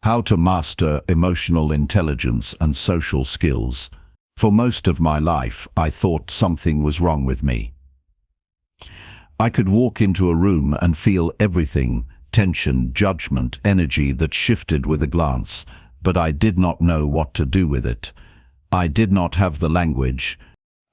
How to master emotional intelligence and social skills. For most of my life, I thought something was wrong with me. I could walk into a room and feel everything, tension, judgment, energy that shifted with a glance, but I did not know what to do with it. I did not have the language.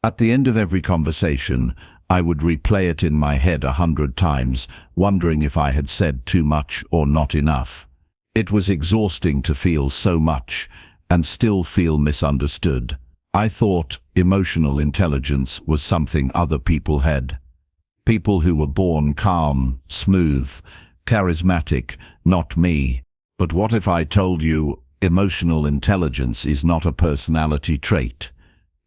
At the end of every conversation, I would replay it in my head 100 times, wondering if I had said too much or not enough. It was exhausting to feel so much and still feel misunderstood. I thought emotional intelligence was something other people had. People who were born calm, smooth, charismatic, not me. But what if I told you emotional intelligence is not a personality trait?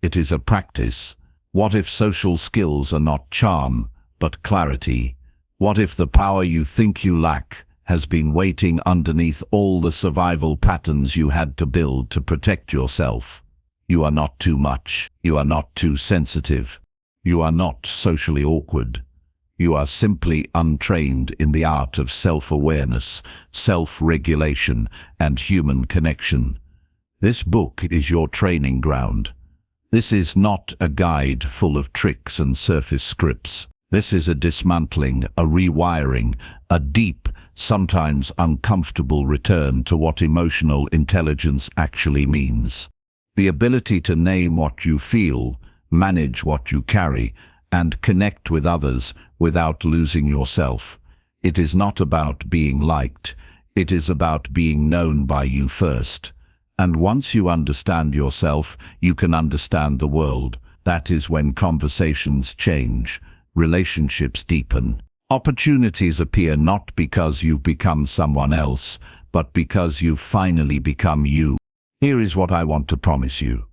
It is a practice. What if social skills are not charm, but clarity? What if the power you think you lack has been waiting underneath all the survival patterns you had to build to protect yourself? You are not too much. You are not too sensitive. You are not socially awkward. You are simply untrained in the art of self-awareness, self-regulation, and human connection. This book is your training ground. This is not a guide full of tricks and surface scripts. This is a dismantling, a rewiring, a deep, sometimes uncomfortable return to what emotional intelligence actually means. The ability to name what you feel, manage what you carry, and connect with others without losing yourself. It is not about being liked. It is about being known by you first. And once you understand yourself, you can understand the world. That is when conversations change, relationships deepen. Opportunities appear not because you've become someone else, but because you've finally become you. Here is what I want to promise you.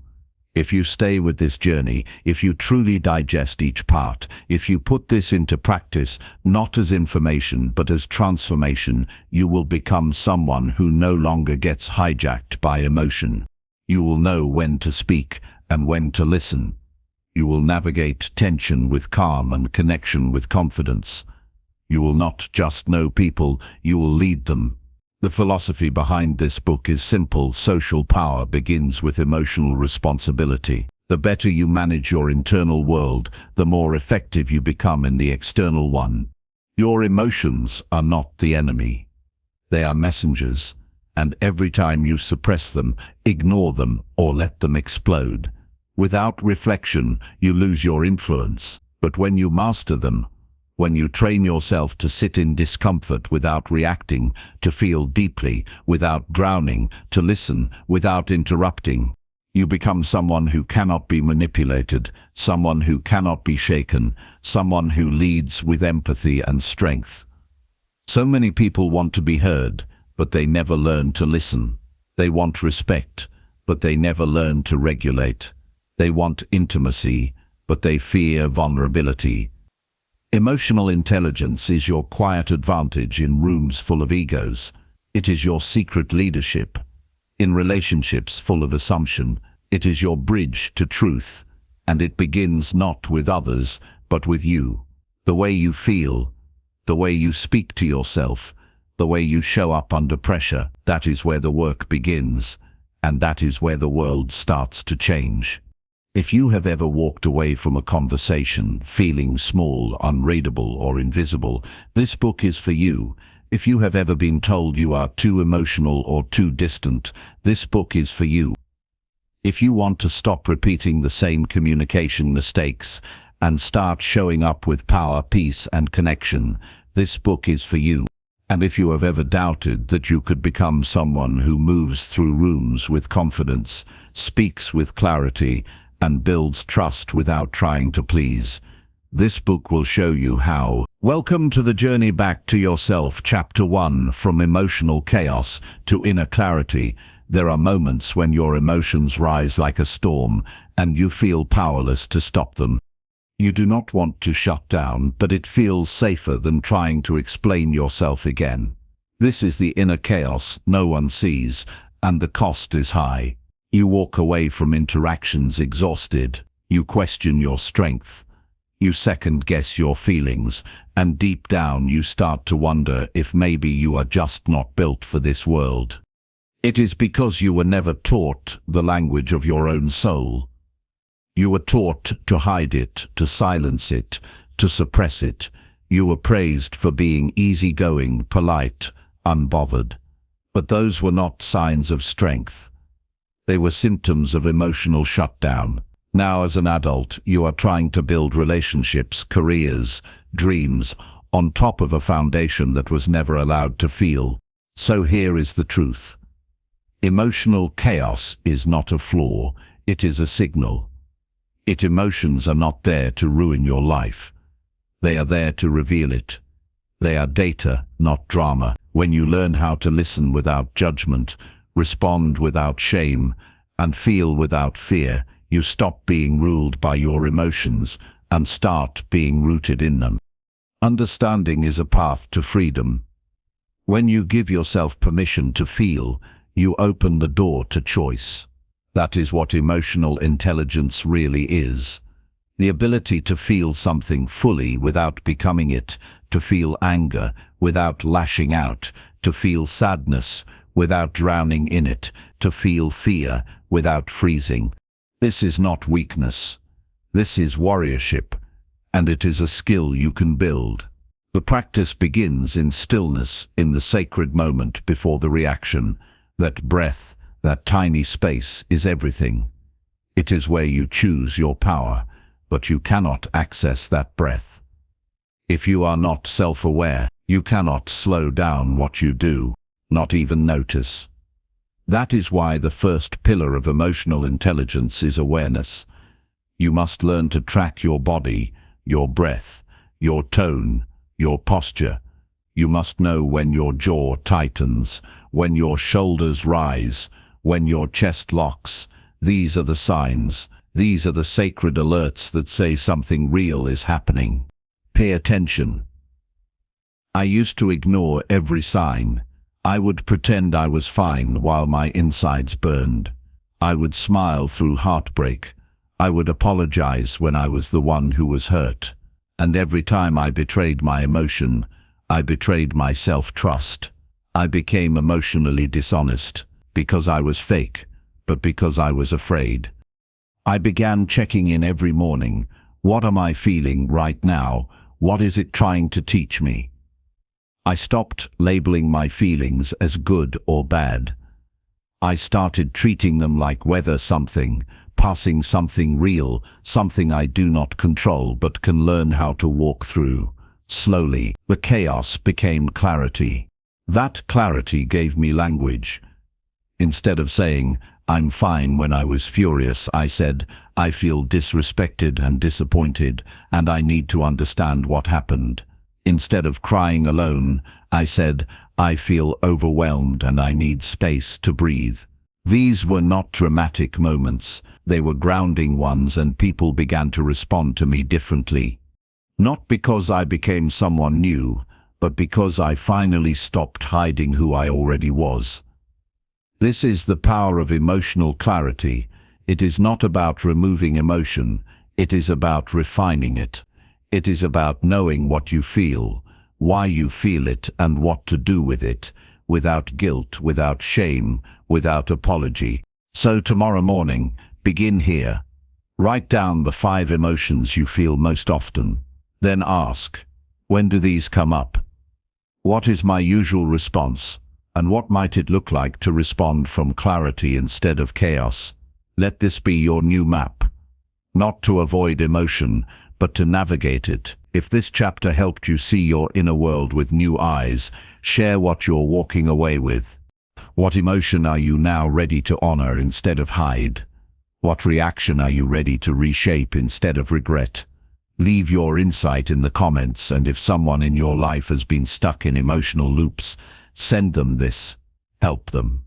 If you stay with this journey, if you truly digest each part, if you put this into practice, not as information but as transformation, you will become someone who no longer gets hijacked by emotion. You will know when to speak and when to listen. You will navigate tension with calm and connection with confidence. You will not just know people, you will lead them. The philosophy behind this book is simple. Social power begins with emotional responsibility. The better you manage your internal world, the more effective you become in the external one. Your emotions are not the enemy. They are messengers, and every time you suppress them, ignore them, or let them explode, without reflection, you lose your influence. But when you master them, when you train yourself to sit in discomfort without reacting, to feel deeply without drowning, to listen without interrupting, you become someone who cannot be manipulated, someone who cannot be shaken, someone who leads with empathy and strength. So many people want to be heard, but they never learn to listen. They want respect, but they never learn to regulate. They want intimacy, but they fear vulnerability. Emotional intelligence is your quiet advantage in rooms full of egos. It is your secret leadership. In relationships full of assumption, it is your bridge to truth. And it begins not with others, but with you. The way you feel, the way you speak to yourself, the way you show up under pressure, that is where the work begins. And that is where the world starts to change. If you have ever walked away from a conversation feeling small, unreadable, or invisible, this book is for you. If you have ever been told you are too emotional or too distant, this book is for you. If you want to stop repeating the same communication mistakes and start showing up with power, peace, and connection, this book is for you. And if you have ever doubted that you could become someone who moves through rooms with confidence, speaks with clarity, and builds trust without trying to please, this book will show you how. Welcome to the journey back to yourself. Chapter 1, From Emotional Chaos to Inner Clarity. There are moments when your emotions rise like a storm, and you feel powerless to stop them. You do not want to shut down, but it feels safer than trying to explain yourself again. This is the inner chaos no one sees, and the cost is high. You walk away from interactions exhausted. You question your strength. You second-guess your feelings, and deep down you start to wonder if maybe you are just not built for this world. It is because you were never taught the language of your own soul. You were taught to hide it, to silence it, to suppress it. You were praised for being easygoing, polite, unbothered. But those were not signs of strength. They were symptoms of emotional shutdown. Now, as an adult, you are trying to build relationships, careers, dreams, on top of a foundation that was never allowed to feel. So here is the truth. Emotional chaos is not a flaw, it is a signal. Emotions are not there to ruin your life. They are there to reveal it. They are data, not drama. When you learn how to listen without judgment, respond without shame, and feel without fear, you stop being ruled by your emotions and start being rooted in them. Understanding is a path to freedom. When you give yourself permission to feel, you open the door to choice. That is what emotional intelligence really is. The ability to feel something fully without becoming it, to feel anger without lashing out, to feel sadness without drowning in it, to feel fear without freezing. This is not weakness. This is warriorship, and it is a skill you can build. The practice begins in stillness, in the sacred moment before the reaction. That breath, that tiny space, is everything. It is where you choose your power, but you cannot access that breath. If you are not self-aware, you cannot slow down what you do, not even notice. That is why the first pillar of emotional intelligence is awareness. You must learn to track your body, your breath, your tone, your posture. You must know when your jaw tightens, when your shoulders rise, when your chest locks. These are the signs. These are the sacred alerts that say something real is happening. Pay attention. I used to ignore every sign. I would pretend I was fine while my insides burned. I would smile through heartbreak. I would apologize when I was the one who was hurt. And every time I betrayed my emotion, I betrayed my self-trust. I became emotionally dishonest, because I was fake, but because I was afraid. I began checking in every morning. What am I feeling right now? What is it trying to teach me? I stopped labeling my feelings as good or bad. I started treating them like weather, passing something real, something I do not control but can learn how to walk through. Slowly, the chaos became clarity. That clarity gave me language. Instead of saying, "I'm fine," when I was furious, I said, "I feel disrespected and disappointed, and I need to understand what happened." Instead of crying alone, I said, "I feel overwhelmed and I need space to breathe." These were not dramatic moments. They were grounding ones, and people began to respond to me differently. Not because I became someone new, but because I finally stopped hiding who I already was. This is the power of emotional clarity. It is not about removing emotion. It is about refining it. It is about knowing what you feel, why you feel it, and what to do with it, without guilt, without shame, without apology. So tomorrow morning, begin here. Write down the 5 emotions you feel most often. Then ask, when do these come up? What is my usual response? And what might it look like to respond from clarity instead of chaos? Let this be your new map. Not to avoid emotion, but to navigate it. If this chapter helped you see your inner world with new eyes, share what you're walking away with. What emotion are you now ready to honor instead of hide? What reaction are you ready to reshape instead of regret? Leave your insight in the comments, and if someone in your life has been stuck in emotional loops, send them this. Help them.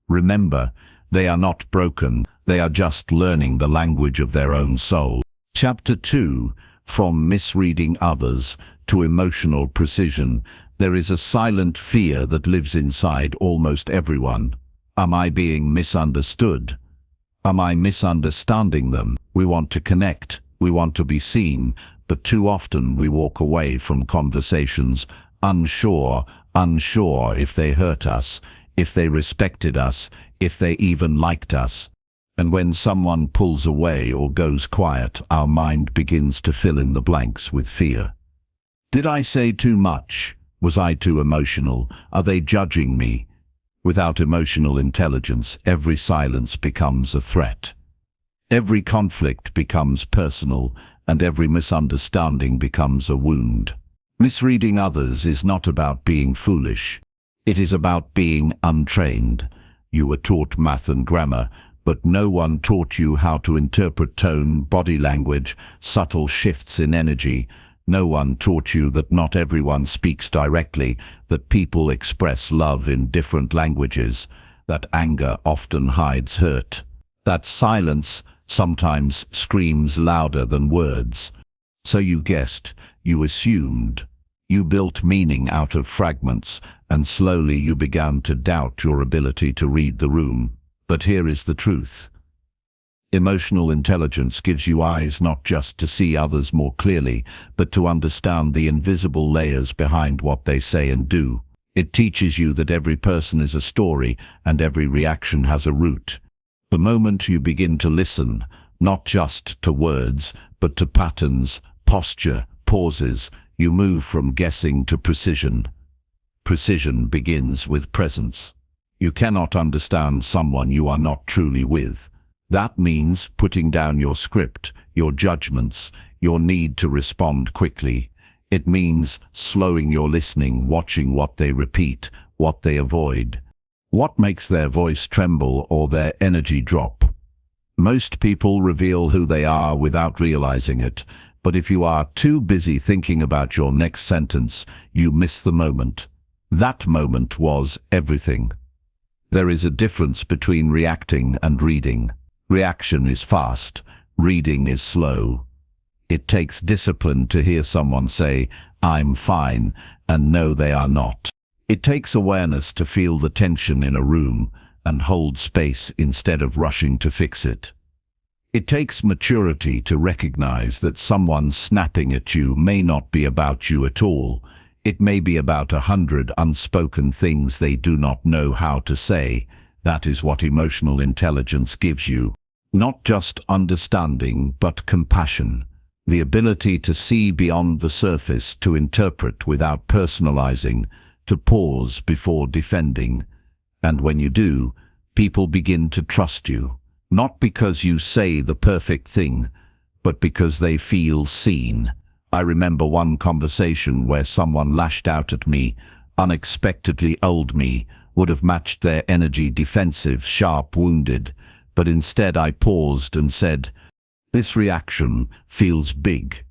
Remember, they are not broken, they are just learning the language of their own soul. Chapter 2, From Misreading Others to Emotional Precision. There is a silent fear that lives inside almost everyone. Am I being misunderstood? Am I misunderstanding them? We want to connect, we want to be seen, but too often we walk away from conversations unsure if they hurt us, if they respected us, if they even liked us. And when someone pulls away or goes quiet, our mind begins to fill in the blanks with fear. Did I say too much? Was I too emotional? Are they judging me? Without emotional intelligence, every silence becomes a threat. Every conflict becomes personal, and every misunderstanding becomes a wound. Misreading others is not about being foolish. It is about being untrained. You were taught math and grammar, but no one taught you how to interpret tone, body language, subtle shifts in energy. No one taught you that not everyone speaks directly, that people express love in different languages, that anger often hides hurt, that silence sometimes screams louder than words. So you guessed, you assumed, you built meaning out of fragments, and slowly you began to doubt your ability to read the room. But here is the truth. Emotional intelligence gives you eyes not just to see others more clearly, but to understand the invisible layers behind what they say and do. It teaches you that every person is a story and every reaction has a root. The moment you begin to listen, not just to words, but to patterns, posture, pauses, you move from guessing to precision. Precision begins with presence. You cannot understand someone you are not truly with. That means putting down your script, your judgments, your need to respond quickly. It means slowing your listening, watching what they repeat, what they avoid, what makes their voice tremble or their energy drop. Most people reveal who they are without realizing it, but if you are too busy thinking about your next sentence, you miss the moment. That moment was everything. There is a difference between reacting and reading. Reaction is fast, reading is slow. It takes discipline to hear someone say, "I'm fine," and know they are not. It takes awareness to feel the tension in a room and hold space instead of rushing to fix it. It takes maturity to recognize that someone snapping at you may not be about you at all. It may be about 100 unspoken things they do not know how to say. That is what emotional intelligence gives you. Not just understanding, but compassion. The ability to see beyond the surface, to interpret without personalizing, to pause before defending. And when you do, people begin to trust you. Not because you say the perfect thing, but because they feel seen. I remember one conversation where someone lashed out at me, unexpectedly old me, would have matched their energy, defensive, sharp, wounded. But instead I paused and said, "This reaction feels big.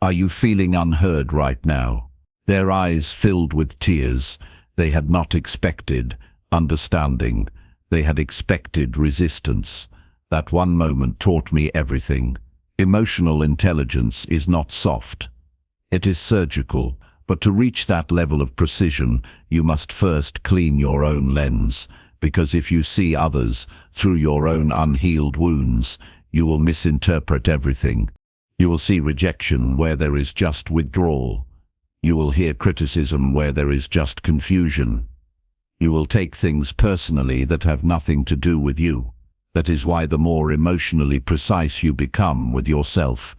Are you feeling unheard right now?" Their eyes filled with tears. They had not expected understanding. They had expected resistance. That one moment taught me everything. Emotional intelligence is not soft. It is surgical, but to reach that level of precision, you must first clean your own lens, because if you see others through your own unhealed wounds, you will misinterpret everything. You will see rejection where there is just withdrawal. You will hear criticism where there is just confusion. You will take things personally that have nothing to do with you. That is why the more emotionally precise you become with yourself,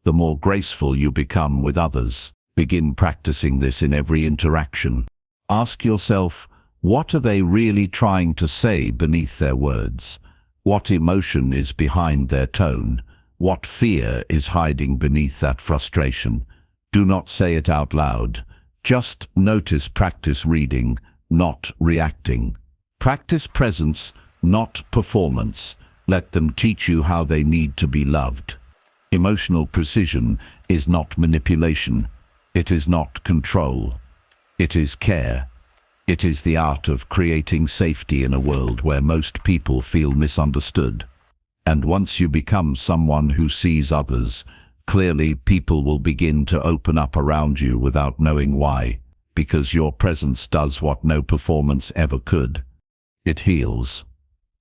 the more graceful you become with others. Begin practicing this in every interaction. Ask yourself, what are they really trying to say beneath their words? What emotion is behind their tone? What fear is hiding beneath that frustration? Do not say it out loud. Just notice, practice reading, not reacting. Practice presence, not performance. Let them teach you how they need to be loved. Emotional precision is not manipulation. It is not control. It is care. It is the art of creating safety in a world where most people feel misunderstood. And once you become someone who sees others clearly, people will begin to open up around you without knowing why, because your presence does what no performance ever could. It heals.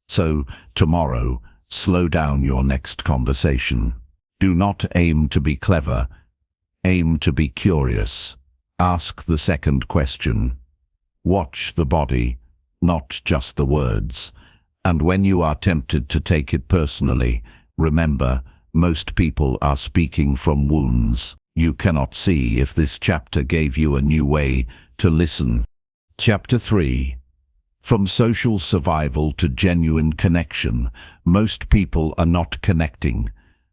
So, tomorrow, slow down your next conversation. Do not aim to be clever. Aim to be curious. Ask the second question. Watch the body. not just the words. And when you are tempted to take it personally, remember, most people are speaking from wounds you cannot see. If this chapter gave you a new way to listen. Chapter 3. From social survival to genuine connection, most people are not connecting.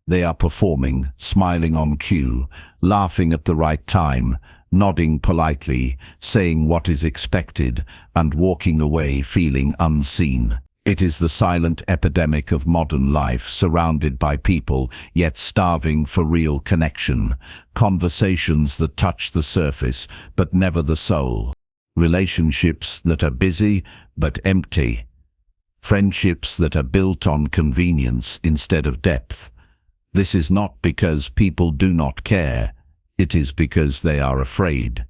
They are performing, smiling on cue, laughing at the right time, nodding politely, saying what is expected, and walking away feeling unseen. It is the silent epidemic of modern life, surrounded by people, yet starving for real connection. Conversations that touch the surface, but never the soul. Relationships that are busy, but empty. Friendships that are built on convenience instead of depth. This is not because people do not care. It is because they are afraid.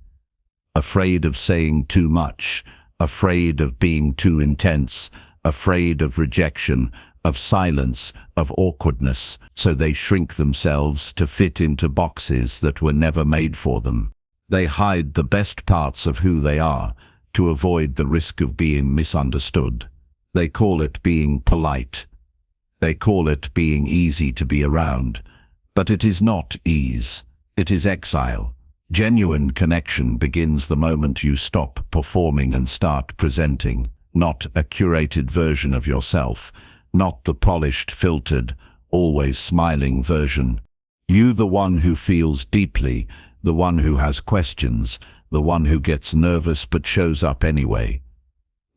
Afraid of saying too much, afraid of being too intense, afraid of rejection, of silence, of awkwardness, so they shrink themselves to fit into boxes that were never made for them. They hide the best parts of who they are, to avoid the risk of being misunderstood. They call it being polite. They call it being easy to be around. But it is not ease. It is exile. Genuine connection begins the moment you stop performing and start presenting. Not a curated version of yourself, not the polished, filtered, always smiling version. You, the one who feels deeply, the one who has questions, the one who gets nervous but shows up anyway.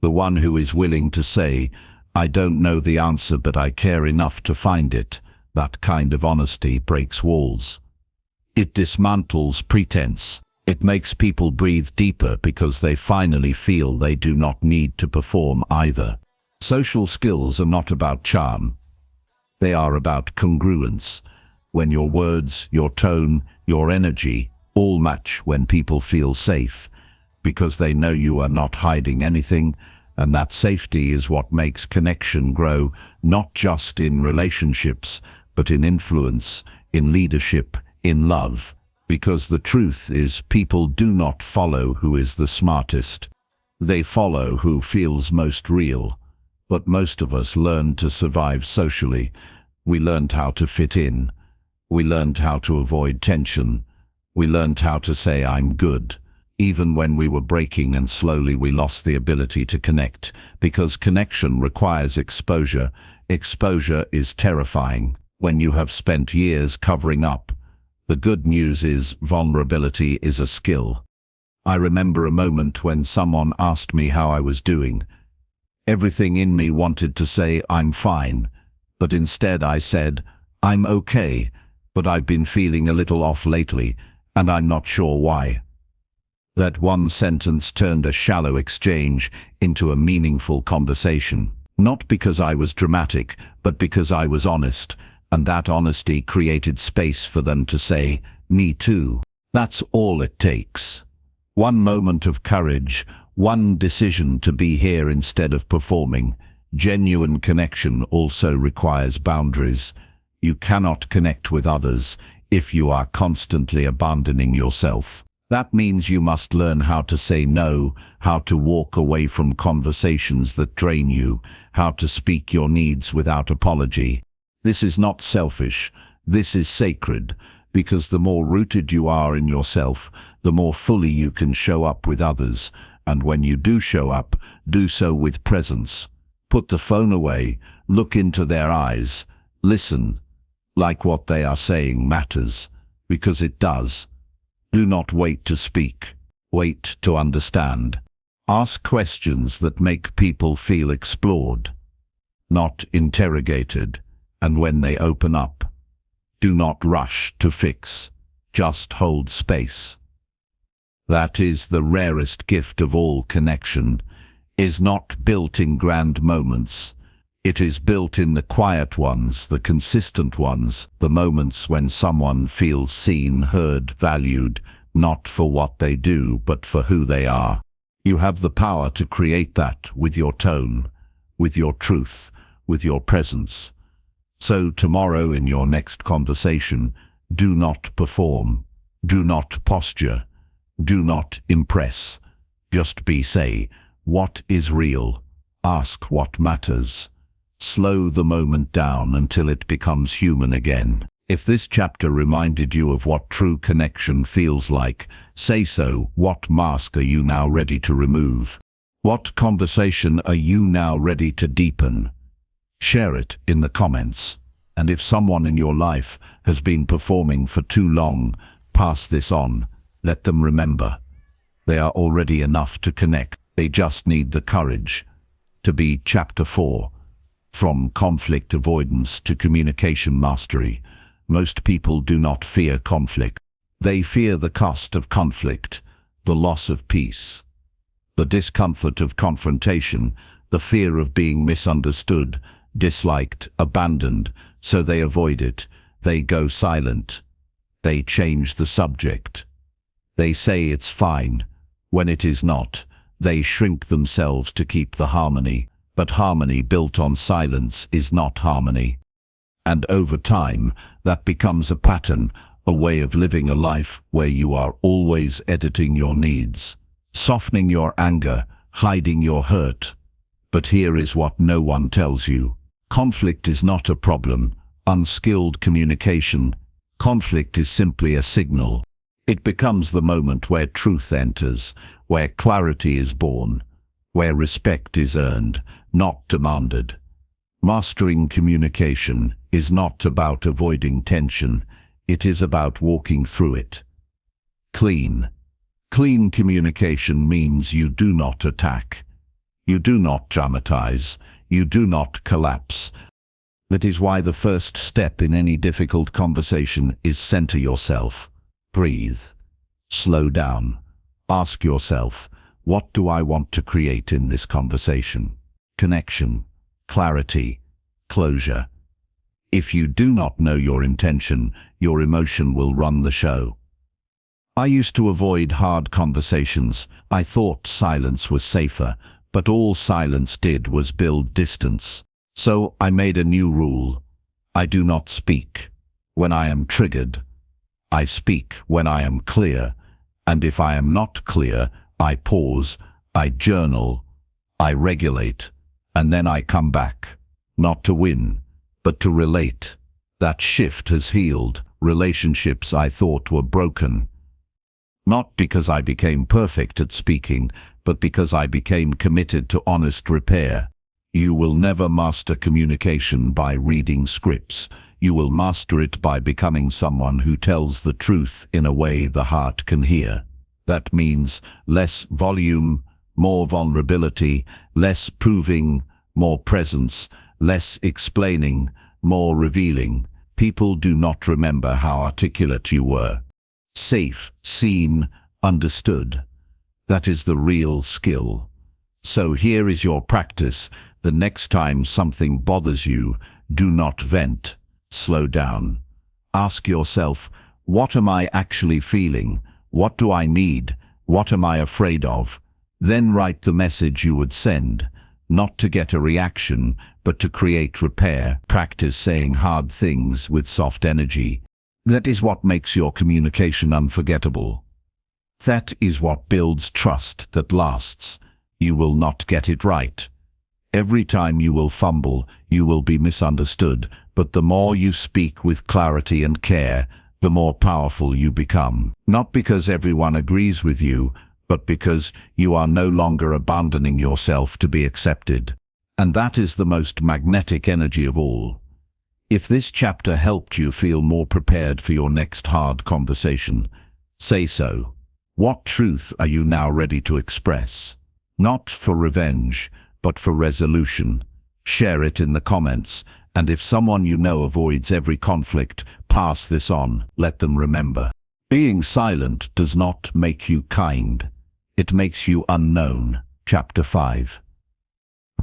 The one who is willing to say, I don't know the answer but I care enough to find it. That kind of honesty breaks walls. It dismantles pretense. It makes people breathe deeper because they finally feel they do not need to perform either. Social skills are not about charm. They are about congruence. When your words, your tone, your energy all match, when people feel safe, because they know you are not hiding anything, and that safety is what makes connection grow, not just in relationships, but in influence, in leadership, in love. Because the truth is, people do not follow who is the smartest. They follow who feels most real. But most of us learned to survive socially. We learned how to fit in. We learned how to avoid tension. We learned how to say, I'm good. Even when we were breaking, and slowly we lost the ability to connect. Because connection requires exposure. Exposure is terrifying. When you have spent years covering up, the good news is vulnerability is a skill. I remember a moment when someone asked me how I was doing. Everything in me wanted to say, I'm fine. But instead I said, I'm okay, but I've been feeling a little off lately, and I'm not sure why. That one sentence turned a shallow exchange into a meaningful conversation. Not because I was dramatic, but because I was honest. And that honesty created space for them to say, me too. That's all it takes. One moment of courage, one decision to be here instead of performing. Genuine connection also requires boundaries. You cannot connect with others if you are constantly abandoning yourself. That means you must learn how to say no, how to walk away from conversations that drain you, how to speak your needs without apology. This is not selfish, this is sacred, because the more rooted you are in yourself, the more fully you can show up with others, and when you do show up, do so with presence. Put the phone away, look into their eyes, listen, like what they are saying matters, because it does. Do not wait to speak, wait to understand. Ask questions that make people feel explored, not interrogated. And when they open up, do not rush to fix, just hold space. That is the rarest gift of all. Connection is not built in grand moments. It is built in the quiet ones, the consistent ones, the moments when someone feels seen, heard, valued, not for what they do, but for who they are. You have the power to create that with your tone, with your truth, with your presence. So tomorrow in your next conversation, do not perform, do not posture, do not impress. Just be, say, what is real. Ask what matters. Slow the moment down until it becomes human again. If this chapter reminded you of what true connection feels like, say so. What mask are you now ready to remove? What conversation are you now ready to deepen? Share it in the comments. And if someone in your life has been performing for too long, pass this on. Let them remember. They are already enough to connect. They just need the courage to be. Chapter 4. From conflict avoidance to communication mastery. Most people do not fear conflict. They fear the cost of conflict, the loss of peace, the discomfort of confrontation, the fear of being misunderstood, disliked, abandoned, so they avoid it. They go silent. They change the subject. They say it's fine, when it is not. They shrink themselves to keep the harmony. But harmony built on silence is not harmony. And over time, that becomes a pattern, a way of living a life where you are always editing your needs, softening your anger, hiding your hurt. But here is what no one tells you. Conflict is not a problem. Unskilled communication. Conflict is simply a signal. It becomes the moment where truth enters, where clarity is born, where respect is earned, not demanded. Mastering communication is not about avoiding tension. It is about walking through it. Clean communication means you do not attack. You do not dramatize. You do not collapse. That is why the first step in any difficult conversation is center yourself. Breathe. Slow down. Ask yourself, what do I want to create in this conversation? Connection, clarity, closure. If you do not know your intention, your emotion will run the show. I used to avoid hard conversations. I thought silence was safer, but all silence did was build distance. So I made a new rule. I do not speak when I am triggered. I speak when I am clear. And if I am not clear, I pause, I journal, I regulate, and then I come back. Not to win, but to relate. That shift has healed relationships I thought were broken. Not because I became perfect at speaking, but because I became committed to honest repair. You will never master communication by reading scripts. You will master it by becoming someone who tells the truth in a way the heart can hear. That means less volume, more vulnerability, less proving, more presence, less explaining, more revealing. People do not remember how articulate you were. Safe, seen, understood. That is the real skill. So here is your practice. The next time something bothers you, do not vent. Slow down. Ask yourself, what am I actually feeling? What do I need? What am I afraid of? Then write the message you would send, not to get a reaction, but to create repair. Practice saying hard things with soft energy. That is what makes your communication unforgettable. That is what builds trust that lasts. You will not get it right. Every time you will fumble, you will be misunderstood, but the more you speak with clarity and care, the more powerful you become. Not because everyone agrees with you, but because you are no longer abandoning yourself to be accepted. And that is the most magnetic energy of all. If this chapter helped you feel more prepared for your next hard conversation, say so. What truth are you now ready to express? Not for revenge, but for resolution. Share it in the comments, and if someone you know avoids every conflict, pass this on. Let them remember. Being silent does not make you kind. It makes you unknown. Chapter 5.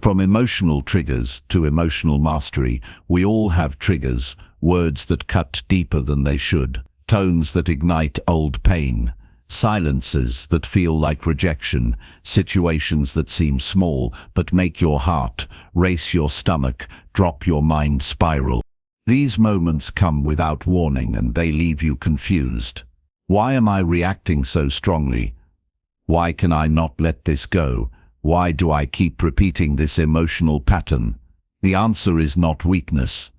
From emotional triggers to emotional mastery, we all have triggers, words that cut deeper than they should, tones that ignite old pain, silences that feel like rejection, situations that seem small but make your heart race, your stomach drop, your mind spiral. These moments come without warning and they leave you confused. Why am I reacting so strongly? Why can I not let this go? Why do I keep repeating this emotional pattern? The answer is not weakness.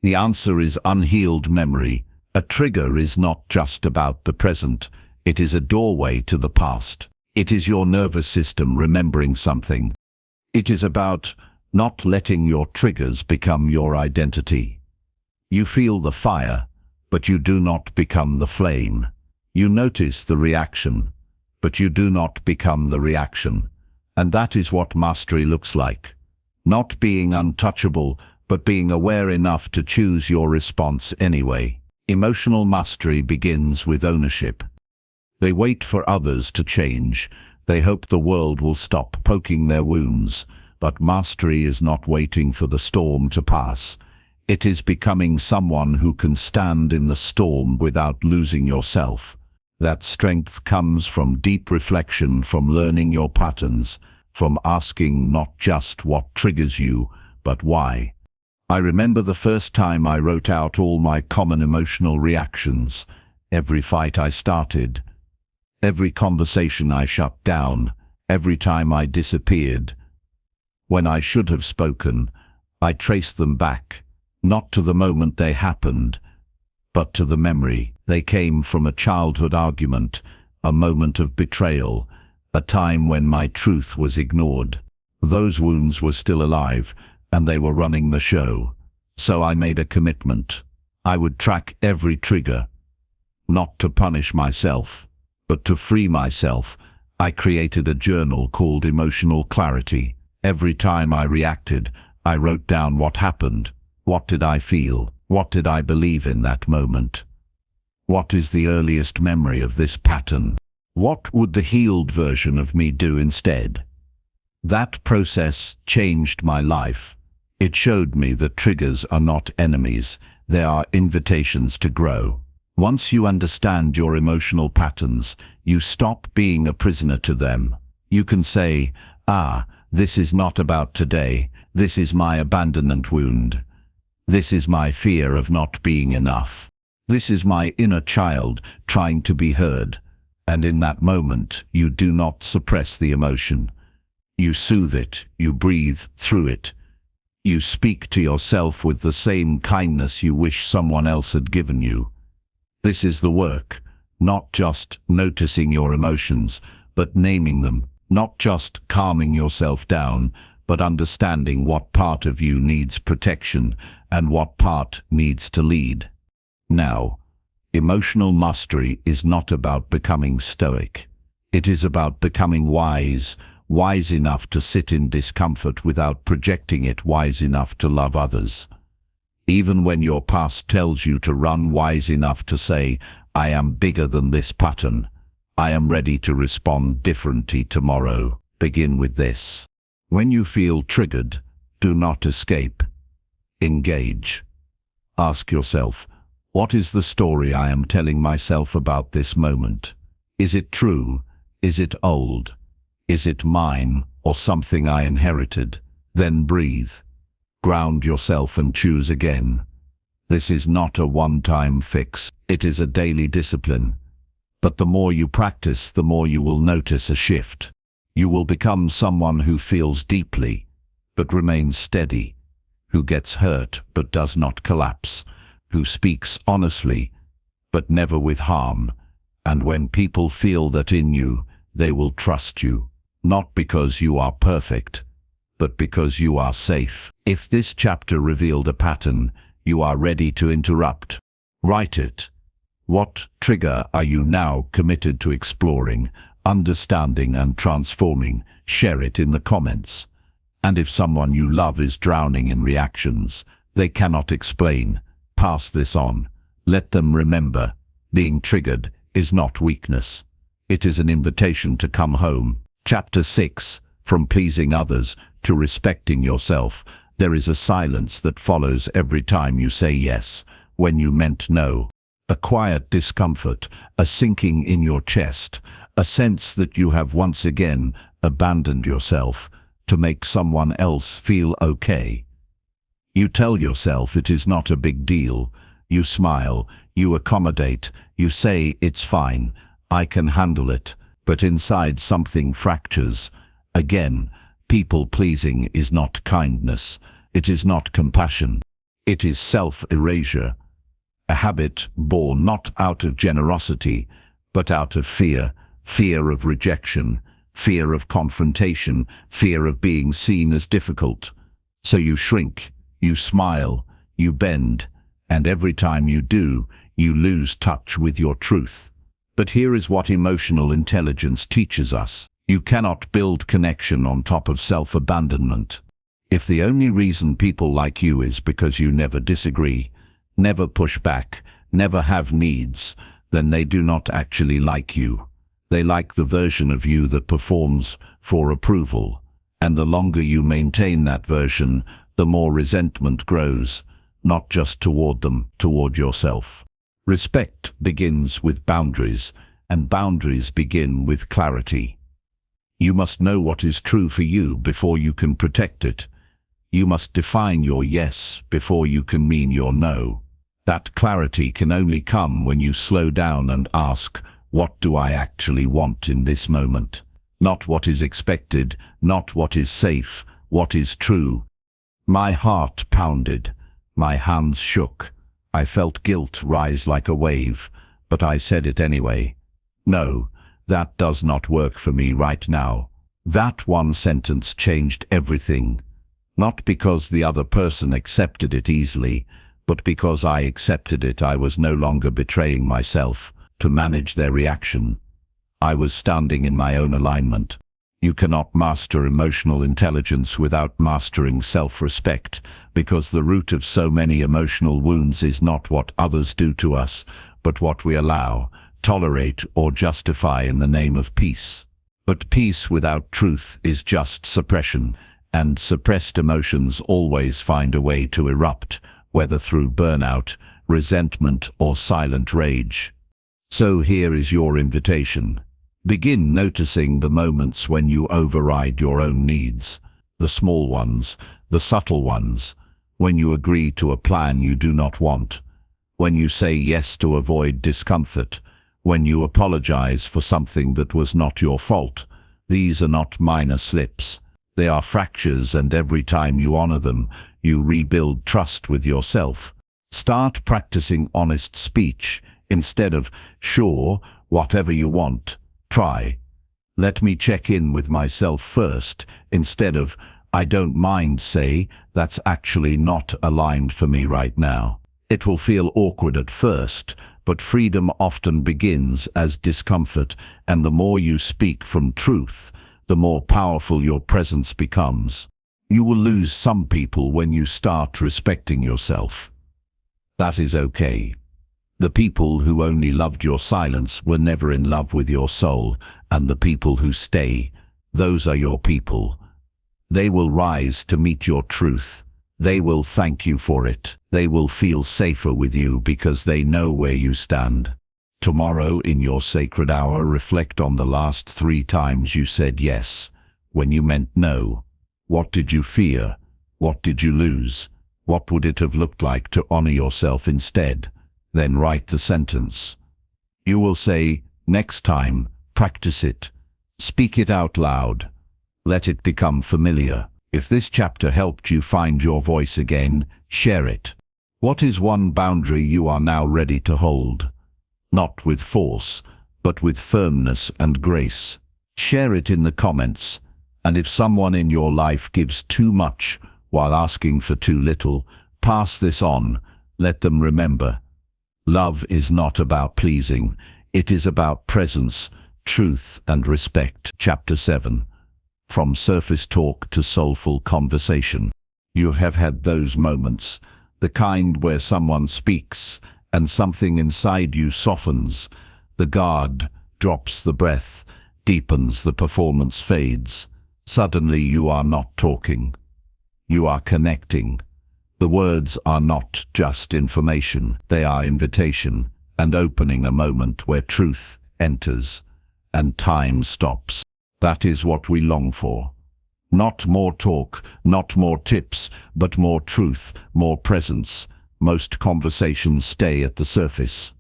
The answer is unhealed memory. A trigger is not just about the present. It is a doorway to the past. It is your nervous system remembering something. It is about not letting your triggers become your identity. You feel the fire, but you do not become the flame. You notice the reaction, but you do not become the reaction. And that is what mastery looks like. Not being untouchable, but being aware enough to choose your response anyway. Emotional mastery begins with ownership. They wait for others to change. They hope the world will stop poking their wounds. But mastery is not waiting for the storm to pass. It is becoming someone who can stand in the storm without losing yourself. That strength comes from deep reflection, from learning your patterns, from asking not just what triggers you, but why. I remember the first time I wrote out all my common emotional reactions. Every fight I started, every conversation I shut down, every time I disappeared. When I should have spoken, I traced them back, not to the moment they happened, but to the memory. They came from a childhood argument, a moment of betrayal, a time when my truth was ignored. Those wounds were still alive, and they were running the show. So I made a commitment. I would track every trigger, not to punish myself, but to free myself. I created a journal called Emotional Clarity. Every time I reacted, I wrote down what happened. What did I feel? What did I believe in that moment? What is the earliest memory of this pattern? What would the healed version of me do instead? That process changed my life. It showed me that triggers are not enemies. They are invitations to grow. Once you understand your emotional patterns, you stop being a prisoner to them. You can say, this is not about today. This is my abandonment wound. This is my fear of not being enough. This is my inner child trying to be heard. And in that moment, you do not suppress the emotion. You soothe it. You breathe through it. You speak to yourself with the same kindness you wish someone else had given you. This is the work, not just noticing your emotions, but naming them. Not just calming yourself down, but understanding what part of you needs protection and what part needs to lead. Now, emotional mastery is not about becoming stoic. It is about becoming wise enough to sit in discomfort without projecting it, wise enough to love others. Even when your past tells you to run, wise enough to say, I am bigger than this pattern. I am ready to respond differently tomorrow. Begin with this. When you feel triggered, do not escape. Engage. Ask yourself, what is the story I am telling myself about this moment? Is it true? Is it old? Is it mine or something I inherited? Then breathe. Ground yourself and choose again. This is not a one-time fix. It is a daily discipline. But the more you practice, the more you will notice a shift. You will become someone who feels deeply, but remains steady, who gets hurt but does not collapse, who speaks honestly, but never with harm. And when people feel that in you, they will trust you, not because you are perfect, but because you are safe. If this chapter revealed a pattern, you are ready to interrupt. Write it. What trigger are you now committed to exploring, understanding, and transforming? Share it in the comments. And if someone you love is drowning in reactions they cannot explain, pass this on. Let them remember, being triggered is not weakness. It is an invitation to come home. Chapter 6. From pleasing others to respecting yourself. There is a silence that follows every time you say yes when you meant no. A quiet discomfort, a sinking in your chest, a sense that you have once again abandoned yourself to make someone else feel okay. You tell yourself it is not a big deal. You smile, you accommodate, you say it's fine, I can handle it, but inside something fractures, Again, people-pleasing is not kindness. It is not compassion. It is self-erasure, a habit born not out of generosity, but out of fear, fear of rejection, fear of confrontation, fear of being seen as difficult. So you shrink, you smile, you bend, and every time you do, you lose touch with your truth. But here is what emotional intelligence teaches us. You cannot build connection on top of self-abandonment. If the only reason people like you is because you never disagree, never push back, never have needs, then they do not actually like you. They like the version of you that performs for approval. And the longer you maintain that version, the more resentment grows, not just toward them, toward yourself. Respect begins with boundaries, and boundaries begin with clarity. You must know what is true for you before you can protect it. You must define your yes before you can mean your no. That clarity can only come when you slow down and ask, what do I actually want in this moment? Not what is expected, not what is safe, what is true. My heart pounded, my hands shook. I felt guilt rise like a wave, but I said it anyway. No, that does not work for me right now. That one sentence changed everything. Not because the other person accepted it easily, but because I accepted it. I was no longer betraying myself to manage their reaction. I was standing in my own alignment. You cannot master emotional intelligence without mastering self-respect, because the root of so many emotional wounds is not what others do to us, but what we allow, tolerate, or justify in the name of peace. But peace without truth is just suppression, and suppressed emotions always find a way to erupt, whether through burnout, resentment, or silent rage. So here is your invitation. Begin noticing the moments when you override your own needs, the small ones, the subtle ones, when you agree to a plan you do not want, when you say yes to avoid discomfort, when you apologize for something that was not your fault. These are not minor slips. They are fractures, and every time you honor them, you rebuild trust with yourself. Start practicing honest speech instead of, sure, whatever you want. Try, let me check in with myself first, instead of, I don't mind. Say, that's actually not aligned for me right now. It will feel awkward at first, but freedom often begins as discomfort, and the more you speak from truth, the more powerful your presence becomes. You will lose some people when you start respecting yourself. That is okay. The people who only loved your silence were never in love with your soul, and the people who stay, those are your people. They will rise to meet your truth. They will thank you for it. They will feel safer with you because they know where you stand. Tomorrow, in your sacred hour, reflect on the last 3 times you said yes, when you meant no. What did you fear? What did you lose? What would it have looked like to honor yourself instead? Then write the sentence. You will say, next time, practice it. Speak it out loud. Let it become familiar. If this chapter helped you find your voice again, share it. What is one boundary you are now ready to hold? Not with force, but with firmness and grace. Share it in the comments, and if someone in your life gives too much while asking for too little, pass this on. Let them remember. Love is not about pleasing. It is about presence, truth, and respect. Chapter 7. From surface talk to soulful conversation. You have had those moments, the kind where someone speaks and something inside you softens. The guard drops, the breath deepens, the performance fades. Suddenly you are not talking. You are connecting. The words are not just information, they are invitation, and opening a moment where truth enters and time stops. That is what we long for. Not more talk, not more tips, but more truth, more presence. Most conversations stay at the surface.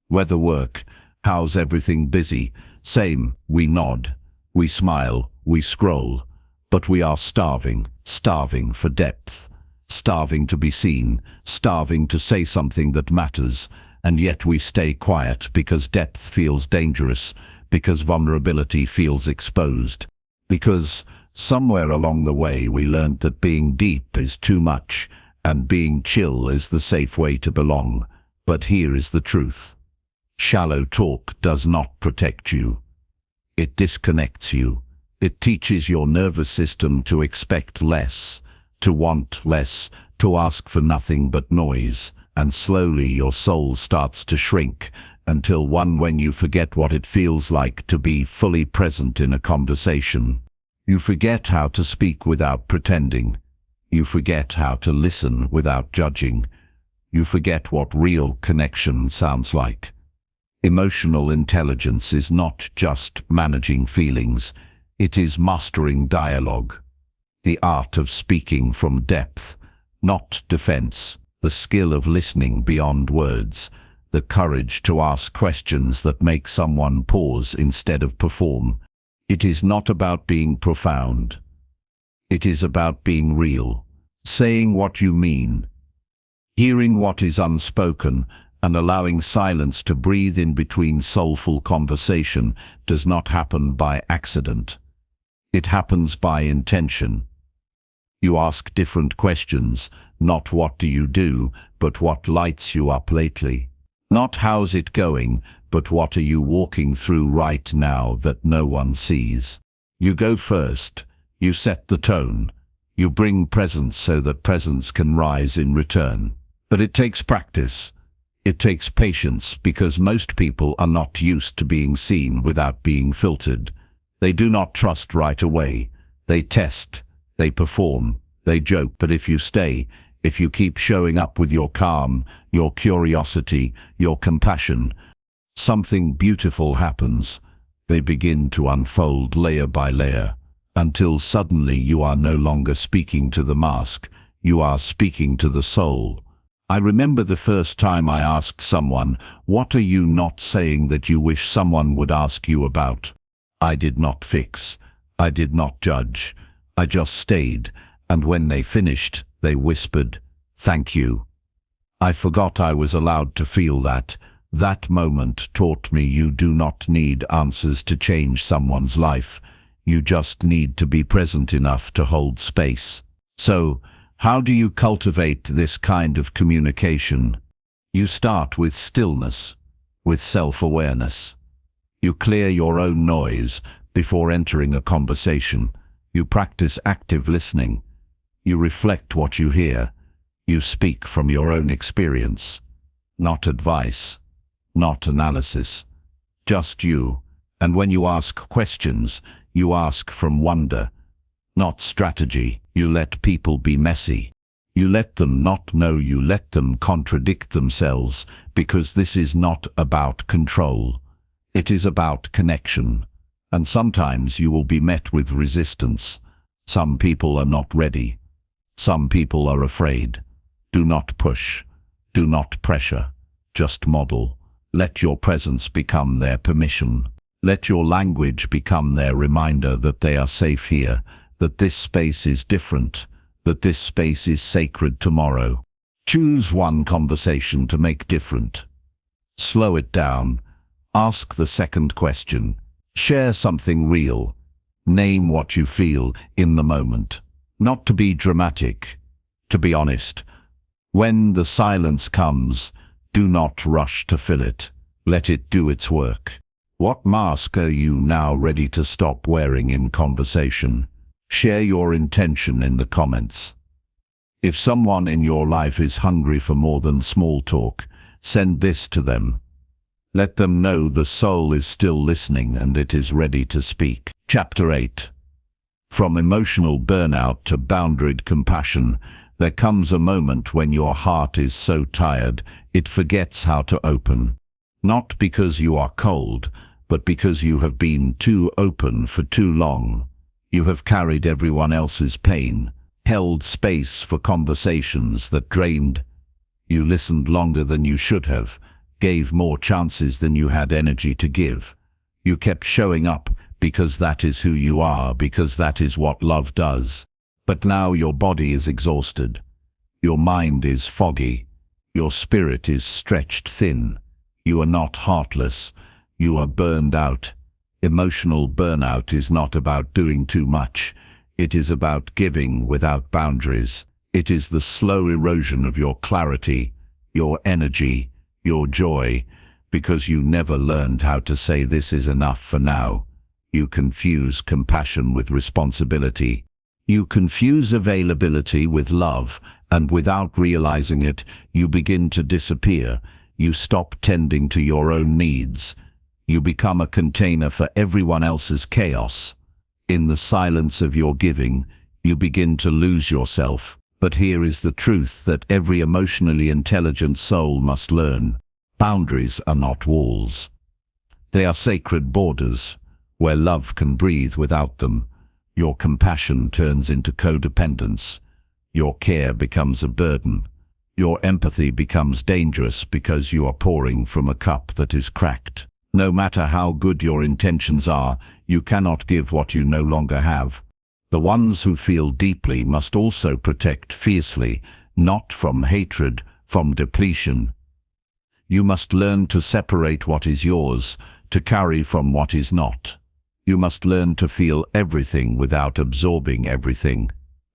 Weather, work, how's everything? Busy. Same, we nod. We smile, we scroll, but we are starving for depth, starving to be seen, starving to say something that matters, and yet we stay quiet because depth feels dangerous, because vulnerability feels exposed, because somewhere along the way we learned that being deep is too much, and being chill is the safe way to belong. But here is the truth. Shallow talk does not protect you. It disconnects you. It teaches your nervous system to expect less, to want less, to ask for nothing but noise, and slowly your soul starts to shrink until when you forget what it feels like to be fully present in a conversation. You forget how to speak without pretending. You forget how to listen without judging. You forget what real connection sounds like. Emotional intelligence is not just managing feelings, it is mastering dialogue. The art of speaking from depth, not defense. The skill of listening beyond words. The courage to ask questions that make someone pause instead of perform. It is not about being profound. It is about being real. Saying what you mean. Hearing what is unspoken and allowing silence to breathe in between soulful conversation does not happen by accident. It happens by intention. You ask different questions, not what do you do, but what lights you up lately. Not how's it going, but what are you walking through right now that no one sees. You go first. You set the tone. You bring presence so that presence can rise in return. But it takes practice. It takes patience because most people are not used to being seen without being filtered. They do not trust right away. They test. They perform. They joke. But if you stay, if you keep showing up with your calm, your curiosity, your compassion, something beautiful happens. They begin to unfold layer by layer, until suddenly you are no longer speaking to the mask, you are speaking to the soul. I remember the first time I asked someone, "What are you not saying that you wish someone would ask you about?" I did not fix. I did not judge. I just stayed, and when they finished, they whispered, "Thank you." I forgot I was allowed to feel that. That moment taught me you do not need answers to change someone's life. You just need to be present enough to hold space. So, how do you cultivate this kind of communication? You start with stillness, with self-awareness. You clear your own noise before entering a conversation. You practice active listening. You reflect what you hear. You speak from your own experience. Not advice, not analysis, just you. And when you ask questions, you ask from wonder, not strategy. You let people be messy. You let them not know, you let them contradict themselves, because this is not about control. It is about connection. And sometimes you will be met with resistance. Some people are not ready. Some people are afraid. Do not push. Do not pressure. Just model. Let your presence become their permission. Let your language become their reminder that they are safe here, that this space is different, that this space is sacred tomorrow. Choose one conversation to make different. Slow it down. Ask the second question. Share something real. Name what you feel in the moment. Not to be dramatic, to be honest. When the silence comes, do not rush to fill it. Let it do its work. What mask are you now ready to stop wearing in conversation? Share your intention in the comments. If someone in your life is hungry for more than small talk, send this to them. Let them know the soul is still listening and it is ready to speak. Chapter 8. From emotional burnout to boundaried compassion, there comes a moment when your heart is so tired it forgets how to open. Not because you are cold, but because you have been too open for too long. You have carried everyone else's pain, held space for conversations that drained. You listened longer than you should have, gave more chances than you had energy to give. You kept showing up because that is who you are, because that is what love does. But now your body is exhausted. Your mind is foggy. Your spirit is stretched thin. You are not heartless. You are burned out. Emotional burnout is not about doing too much. It is about giving without boundaries. It is the slow erosion of your clarity, your energy, your joy, because you never learned how to say this is enough for now. You confuse compassion with responsibility. You confuse availability with love, and without realizing it, you begin to disappear. You stop tending to your own needs. You become a container for everyone else's chaos. In the silence of your giving, you begin to lose yourself. But here is the truth that every emotionally intelligent soul must learn. Boundaries are not walls. They are sacred borders, where love can breathe without them. Your compassion turns into codependence. Your care becomes a burden. Your empathy becomes dangerous because you are pouring from a cup that is cracked. No matter how good your intentions are, you cannot give what you no longer have. The ones who feel deeply must also protect fiercely, not from hatred, from depletion. You must learn to separate what is yours, to carry from what is not. You must learn to feel everything without absorbing everything.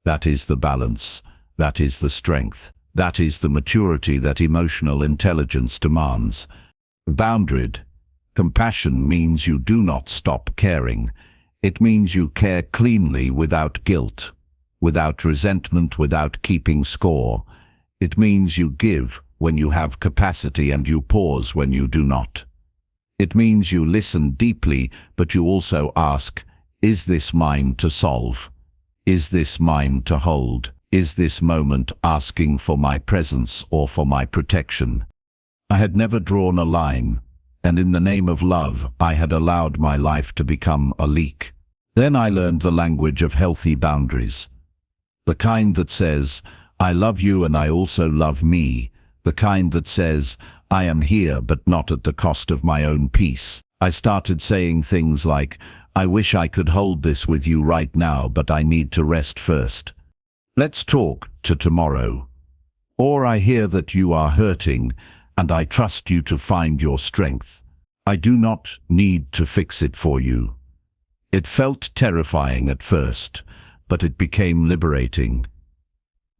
That is the balance. That is the strength. That is the maturity that emotional intelligence demands. Boundaried compassion means you do not stop caring. It means you care cleanly without guilt, without resentment, without keeping score. It means you give when you have capacity and you pause when you do not. It means you listen deeply, but you also ask, is this mine to solve? Is this mine to hold? Is this moment asking for my presence or for my protection? I had never drawn a line, and in the name of love, I had allowed my life to become a leak. Then I learned the language of healthy boundaries. The kind that says, I love you and I also love me. The kind that says, I am here but not at the cost of my own peace. I started saying things like, I wish I could hold this with you right now, but I need to rest first. Let's talk to tomorrow. Or I hear that you are hurting, and I trust you to find your strength. I do not need to fix it for you. It felt terrifying at first, but it became liberating.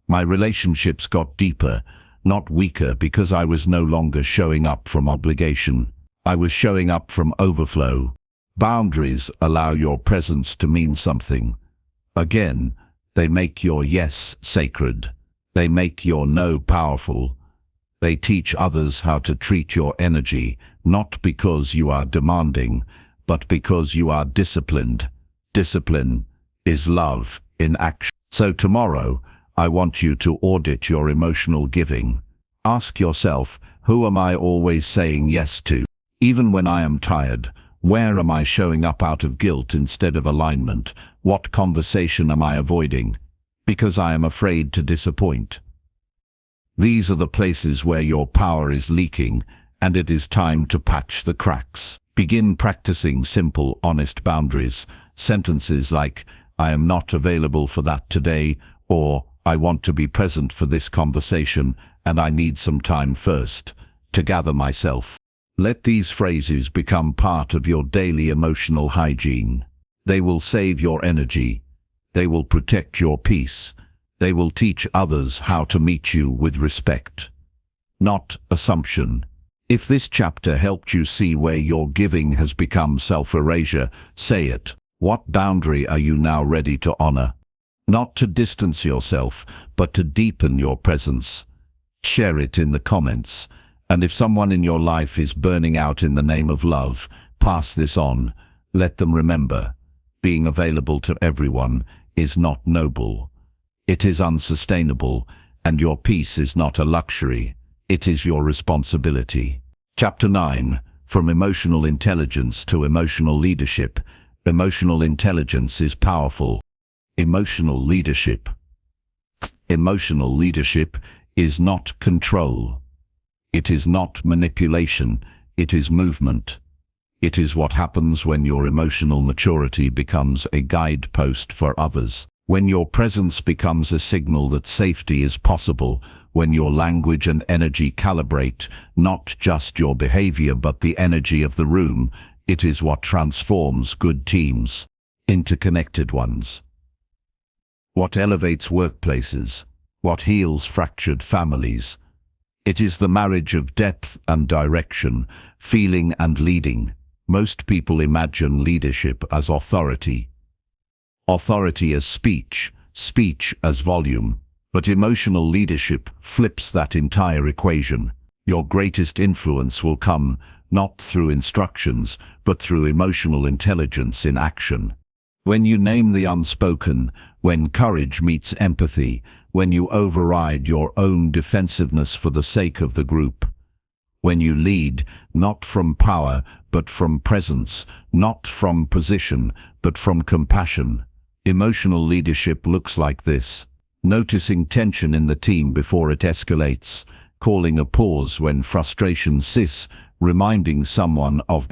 My relationships got deeper, not weaker, because I was no longer showing up from obligation. I was showing up from overflow. Boundaries allow your presence to mean something. Again, they make your yes sacred. They make your no powerful. They teach others how to treat your energy, not because you are demanding, but because you are disciplined. Discipline is love in action. So tomorrow, I want you to audit your emotional giving. Ask yourself, who am I always saying yes to? Even when I am tired, where am I showing up out of guilt instead of alignment? What conversation am I avoiding? Because I am afraid to disappoint. These are the places where your power is leaking, and it is time to patch the cracks. Begin practicing simple, honest boundaries. Sentences like, I am not available for that today, or I want to be present for this conversation, and I need some time first to gather myself. Let these phrases become part of your daily emotional hygiene. They will save your energy. They will protect your peace. They will teach others how to meet you with respect, not assumption. If this chapter helped you see where your giving has become self-erasure, say it. What boundary are you now ready to honor? Not to distance yourself, but to deepen your presence. Share it in the comments. And if someone in your life is burning out in the name of love, pass this on. Let them remember, being available to everyone is not noble. It is unsustainable, and your peace is not a luxury. It is your responsibility. Chapter 9. From Emotional Intelligence to Emotional Leadership. Emotional intelligence is powerful. Emotional leadership. Emotional leadership is not control. It is not manipulation. It is movement. It is what happens when your emotional maturity becomes a guidepost for others. When your presence becomes a signal that safety is possible, when your language and energy calibrate not just your behavior but the energy of the room, it is what transforms good teams into connected ones. What elevates workplaces, what heals fractured families. It is the marriage of depth and direction, feeling and leading. Most people imagine leadership as authority. Authority as speech, speech as volume. But emotional leadership flips that entire equation. Your greatest influence will come not through instructions, but through emotional intelligence in action. When you name the unspoken, when courage meets empathy, when you override your own defensiveness for the sake of the group. When you lead, not from power, but from presence, not from position, but from compassion. Emotional leadership looks like this: noticing tension in the team before it escalates, calling a pause when frustration sizzles, reminding someone of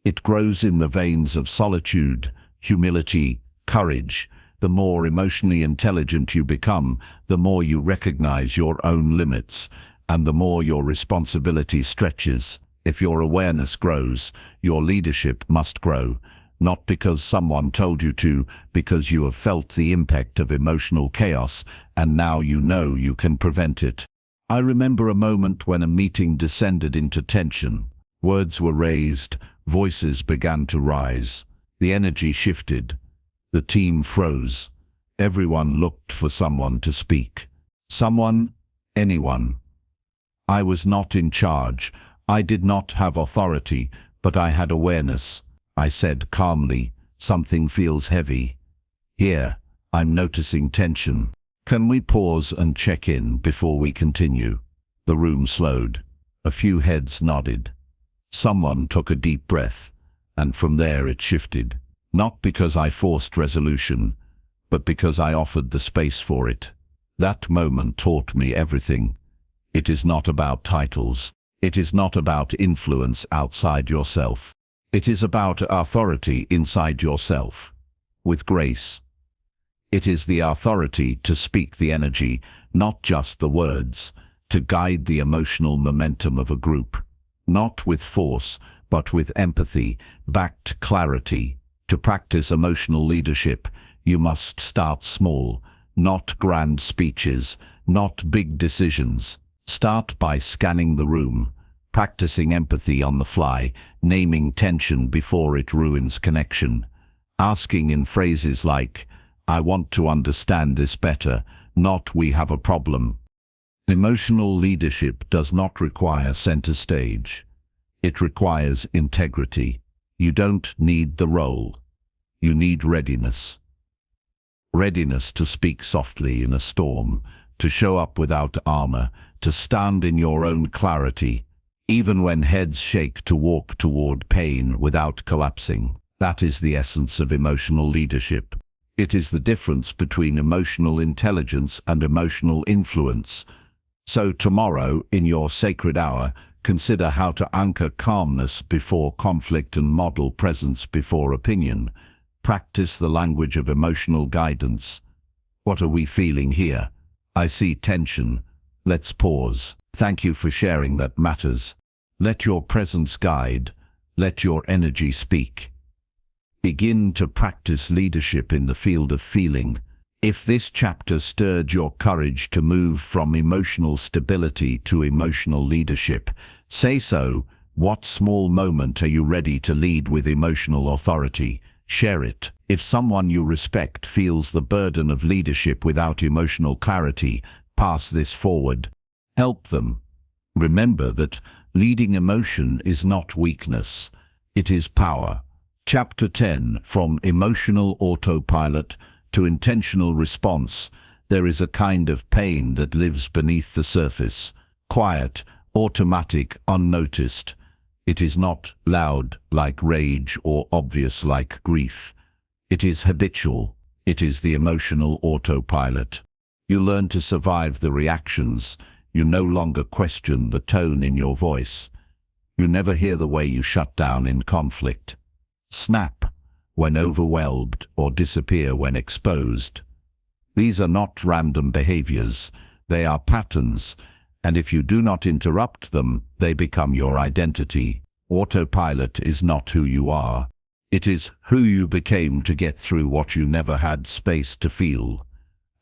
it grows in the veins of solitude, humility, courage. The more emotionally intelligent you become, the more you recognize your own limits, and the more your responsibility stretches. If your awareness grows, your leadership must grow, not because someone told you to, because you have felt the impact of emotional chaos, and now you know you can prevent it. I remember a moment when a meeting descended into tension. Words were raised, voices began to rise. The energy shifted. The team froze. Everyone looked for someone to speak. Someone, anyone. I was not in charge. I did not have authority, but I had awareness. I said calmly, "Something feels heavy. Here, I'm noticing tension. Can we pause and check in before we continue?" The room slowed. A few heads nodded. Someone took a deep breath, and from there it shifted. Not because I forced resolution, but because I offered the space for it. That moment taught me everything. It is not about titles. It is not about influence outside yourself. It is about authority inside yourself. With grace. It is the authority to speak the energy, not just the words, to guide the emotional momentum of a group. Not with force, but with empathy, backed clarity. To practice emotional leadership, you must start small, not grand speeches, not big decisions. Start by scanning the room, practicing empathy on the fly, naming tension before it ruins connection, asking in phrases like, "I want to understand this better," not "we have a problem." Emotional leadership does not require center stage. It requires integrity. You don't need the role. You need readiness. Readiness to speak softly in a storm, to show up without armor, to stand in your own clarity, even when heads shake, to walk toward pain without collapsing. That is the essence of emotional leadership. It is the difference between emotional intelligence and emotional influence. So tomorrow, in your sacred hour, consider how to anchor calmness before conflict and model presence before opinion. Practice the language of emotional guidance. What are we feeling here? I see tension. Let's pause. Thank you for sharing, that matters. Let your presence guide. Let your energy speak. Begin to practice leadership in the field of feeling. If this chapter stirred your courage to move from emotional stability to emotional leadership, say so. What small moment are you ready to lead with emotional authority? Share it. If someone you respect feels the burden of leadership without emotional clarity, pass this forward. Help them. Remember that leading emotion is not weakness. It is power. Chapter 10. From emotional autopilot to intentional response, there is a kind of pain that lives beneath the surface. Quiet, automatic, unnoticed. It is not loud like rage or obvious like grief. It is habitual. It is the emotional autopilot. You learn to survive the reactions. You no longer question the tone in your voice. You never hear the way you shut down in conflict, snap when overwhelmed, or disappear when exposed. These are not random behaviors, they are patterns, and if you do not interrupt them, they become your identity. Autopilot is not who you are. It is who you became to get through what you never had space to feel.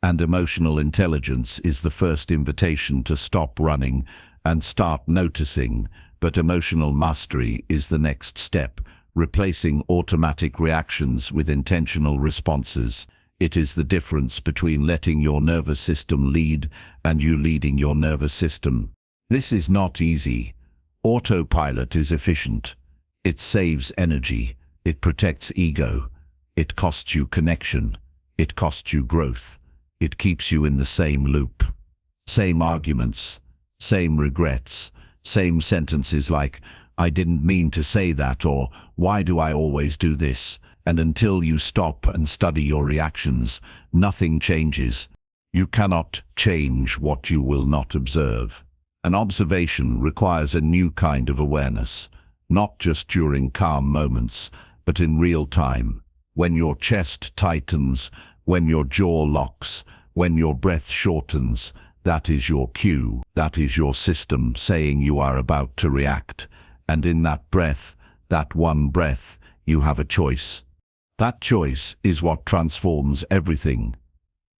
And emotional intelligence is the first invitation to stop running and start noticing, but emotional mastery is the next step, replacing automatic reactions with intentional responses. It is the difference between letting your nervous system lead and you leading your nervous system. This is not easy. Autopilot is efficient. It saves energy. It protects ego. It costs you connection. It costs you growth. It keeps you in the same loop. Same arguments, same regrets, same sentences like, "I didn't mean to say that," or "Why do I always do this?" And until you stop and study your reactions, nothing changes. You cannot change what you will not observe. An observation requires a new kind of awareness, not just during calm moments, but in real time, when your chest tightens, when your jaw locks, when your breath shortens. That is your cue. That is your system saying you are about to react. And in that breath, that one breath, you have a choice. That choice is what transforms everything.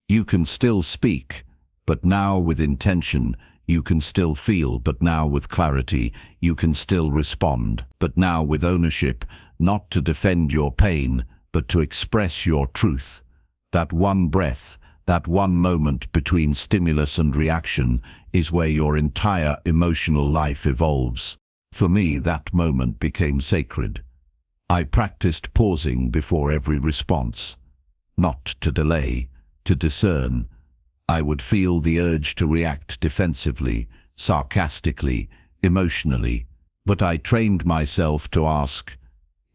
You can still speak, but now with intention. You can still feel, but now with clarity. You can still respond, but now with ownership, not to defend your pain, but to express your truth. That one breath, that one moment between stimulus and reaction, is where your entire emotional life evolves. For me, that moment became sacred. I practiced pausing before every response, not to delay, to discern. I would feel the urge to react defensively, sarcastically, emotionally, but I trained myself to ask,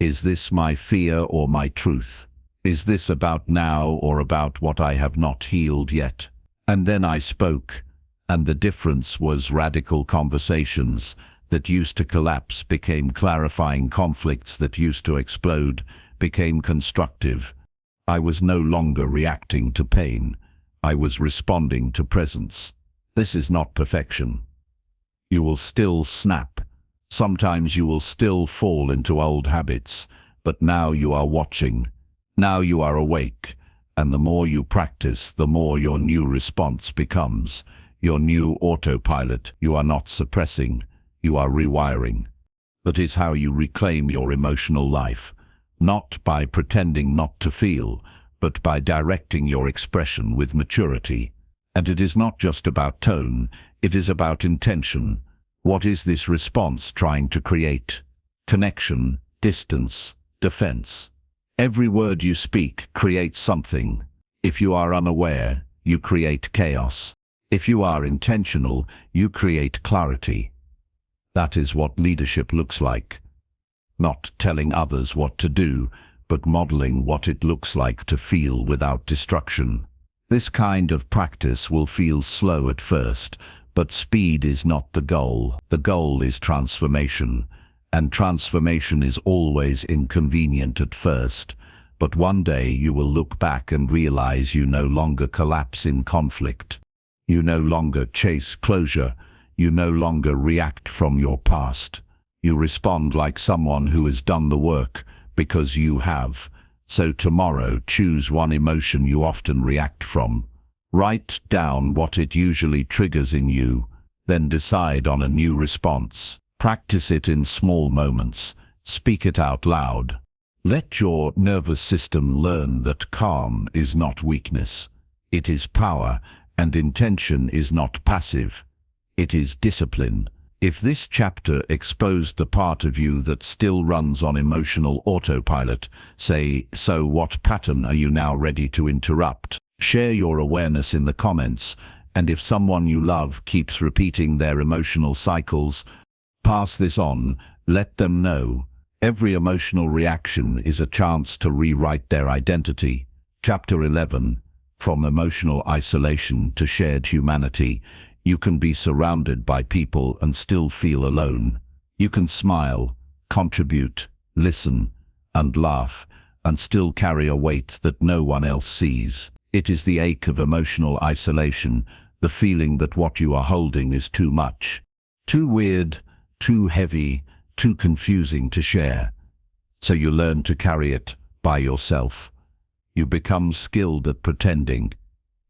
is this my fear or my truth? Is this about now or about what I have not healed yet? And then I spoke, and the difference was radical conversations that used to collapse became clarifying, conflicts that used to explode became constructive. I was no longer reacting to pain. I was responding to presence. This is not perfection. You will still snap. Sometimes you will still fall into old habits, but now you are watching. Now you are awake, and the more you practice, the more your new response becomes. Your new autopilot. You are not suppressing. You are rewiring. That is how you reclaim your emotional life, not by pretending not to feel, but by directing your expression with maturity. And it is not just about tone, it is about intention. What is this response trying to create? Connection, distance, defense. Every word you speak creates something. If you are unaware, you create chaos. If you are intentional, you create clarity. That is what leadership looks like. Not telling others what to do, but modeling what it looks like to feel without destruction. This kind of practice will feel slow at first, but speed is not the goal. The goal is transformation, and transformation is always inconvenient at first. But one day you will look back and realize you no longer collapse in conflict. You no longer chase closure. You no longer react from your past. You respond like someone who has done the work, because you have. So tomorrow, choose one emotion you often react from. Write down what it usually triggers in you, then decide on a new response. Practice it in small moments. Speak it out loud. Let your nervous system learn that calm is not weakness. It is power, and intention is not passive. It is discipline. If this chapter exposed the part of you that still runs on emotional autopilot, say, so what pattern are you now ready to interrupt? Share your awareness in the comments, and if someone you love keeps repeating their emotional cycles, pass this on. Let them know. Every emotional reaction is a chance to rewrite their identity. Chapter 11. From emotional isolation to shared humanity. You can be surrounded by people and still feel alone. You can smile, contribute, listen, and laugh, and still carry a weight that no one else sees. It is the ache of emotional isolation, the feeling that what you are holding is too much, too weird, too heavy, too confusing to share. So you learn to carry it by yourself. You become skilled at pretending.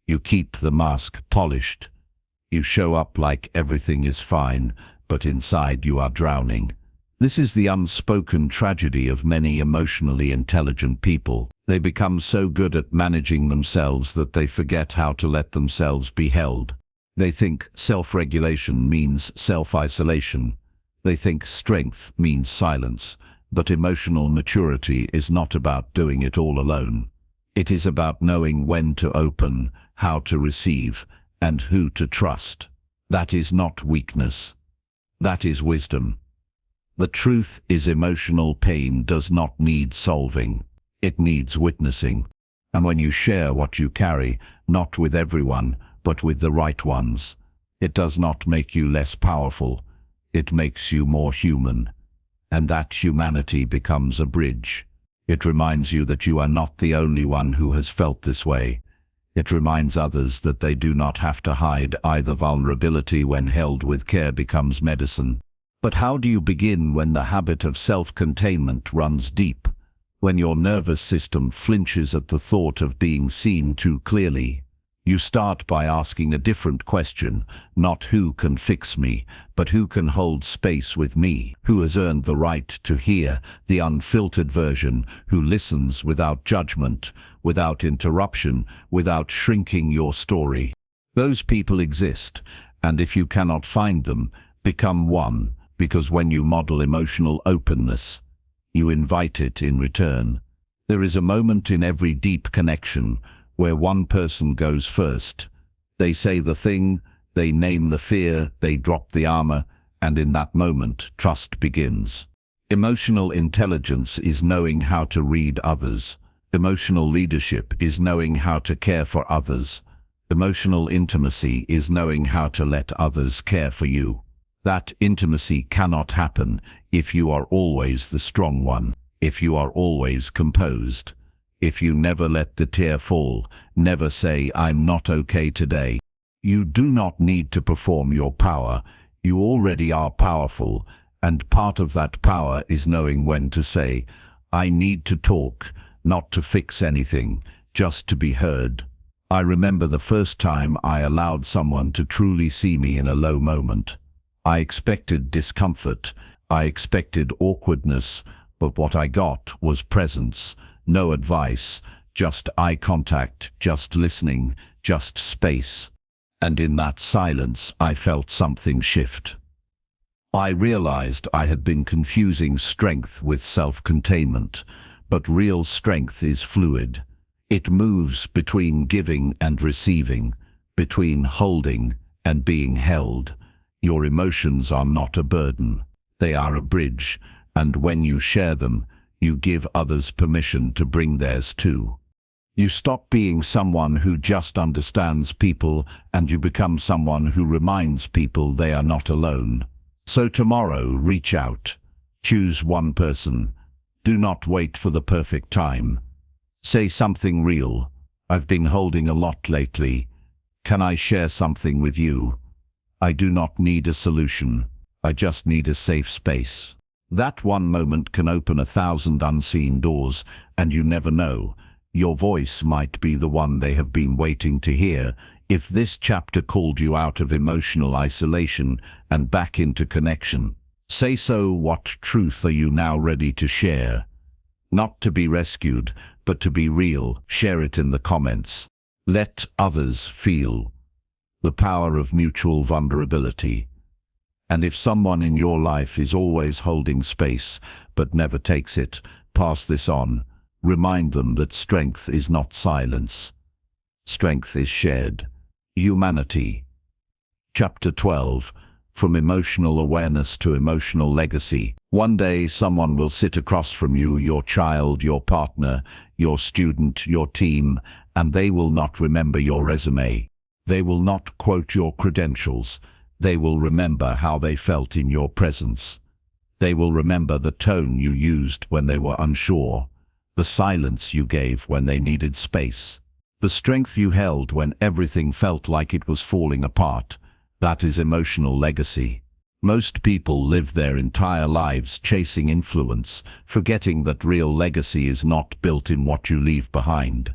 You keep the mask polished. You show up like everything is fine, but inside you are drowning. This is the unspoken tragedy of many emotionally intelligent people. They become so good at managing themselves that they forget how to let themselves be held. They think self-regulation means self-isolation. They think strength means silence. But emotional maturity is not about doing it all alone. It is about knowing when to open, how to receive, and who to trust. That is not weakness. That is wisdom. The truth is, emotional pain does not need solving. It needs witnessing. And when you share what you carry, not with everyone, but with the right ones, it does not make you less powerful. It makes you more human. And that humanity becomes a bridge. It reminds you that you are not the only one who has felt this way. It reminds others that they do not have to hide either. Vulnerability, when held with care, becomes medicine. But how do you begin when the habit of self-containment runs deep? When your nervous system flinches at the thought of being seen too clearly? You start by asking a different question, not who can fix me, but who can hold space with me, who has earned the right to hear the unfiltered version, who listens without judgment, without interruption, without shrinking your story. Those people exist, and if you cannot find them, become one, because when you model emotional openness, you invite it in return. There is a moment in every deep connection where one person goes first. They say the thing, they name the fear, they drop the armor, and in that moment, trust begins. Emotional intelligence is knowing how to read others. Emotional leadership is knowing how to care for others. Emotional intimacy is knowing how to let others care for you. That intimacy cannot happen if you are always the strong one, if you are always composed. If you never let the tear fall, never say, "I'm not okay today." You do not need to perform your power. You already are powerful, and part of that power is knowing when to say, "I need to talk, not to fix anything, just to be heard." I remember the first time I allowed someone to truly see me in a low moment. I expected discomfort, I expected awkwardness, but what I got was presence. No advice, just eye contact, just listening, just space. And in that silence, I felt something shift. I realized I had been confusing strength with self-containment, but real strength is fluid. It moves between giving and receiving, between holding and being held. Your emotions are not a burden. They are a bridge, and when you share them, you give others permission to bring theirs too. You stop being someone who just understands people, and you become someone who reminds people they are not alone. So tomorrow, reach out. Choose one person. Do not wait for the perfect time. Say something real. "I've been holding a lot lately. Can I share something with you? I do not need a solution. I just need a safe space." That one moment can open 1,000 unseen doors, and you never know. Your voice might be the one they have been waiting to hear. If this chapter called you out of emotional isolation and back into connection, say so. What truth are you now ready to share? Not to be rescued, but to be real. Share it in the comments. Let others feel the power of mutual vulnerability. And if someone in your life is always holding space but never takes it, pass this on. Remind them that strength is not silence. Strength is shared. Humanity. Chapter 12. From emotional awareness to emotional legacy. One day someone will sit across from you, your child, your partner, your student, your team, and they will not remember your resume. They will not quote your credentials. They will remember how they felt in your presence. They will remember the tone you used when they were unsure, the silence you gave when they needed space, the strength you held when everything felt like it was falling apart. That is emotional legacy. Most people live their entire lives chasing influence, forgetting that real legacy is not built in what you leave behind.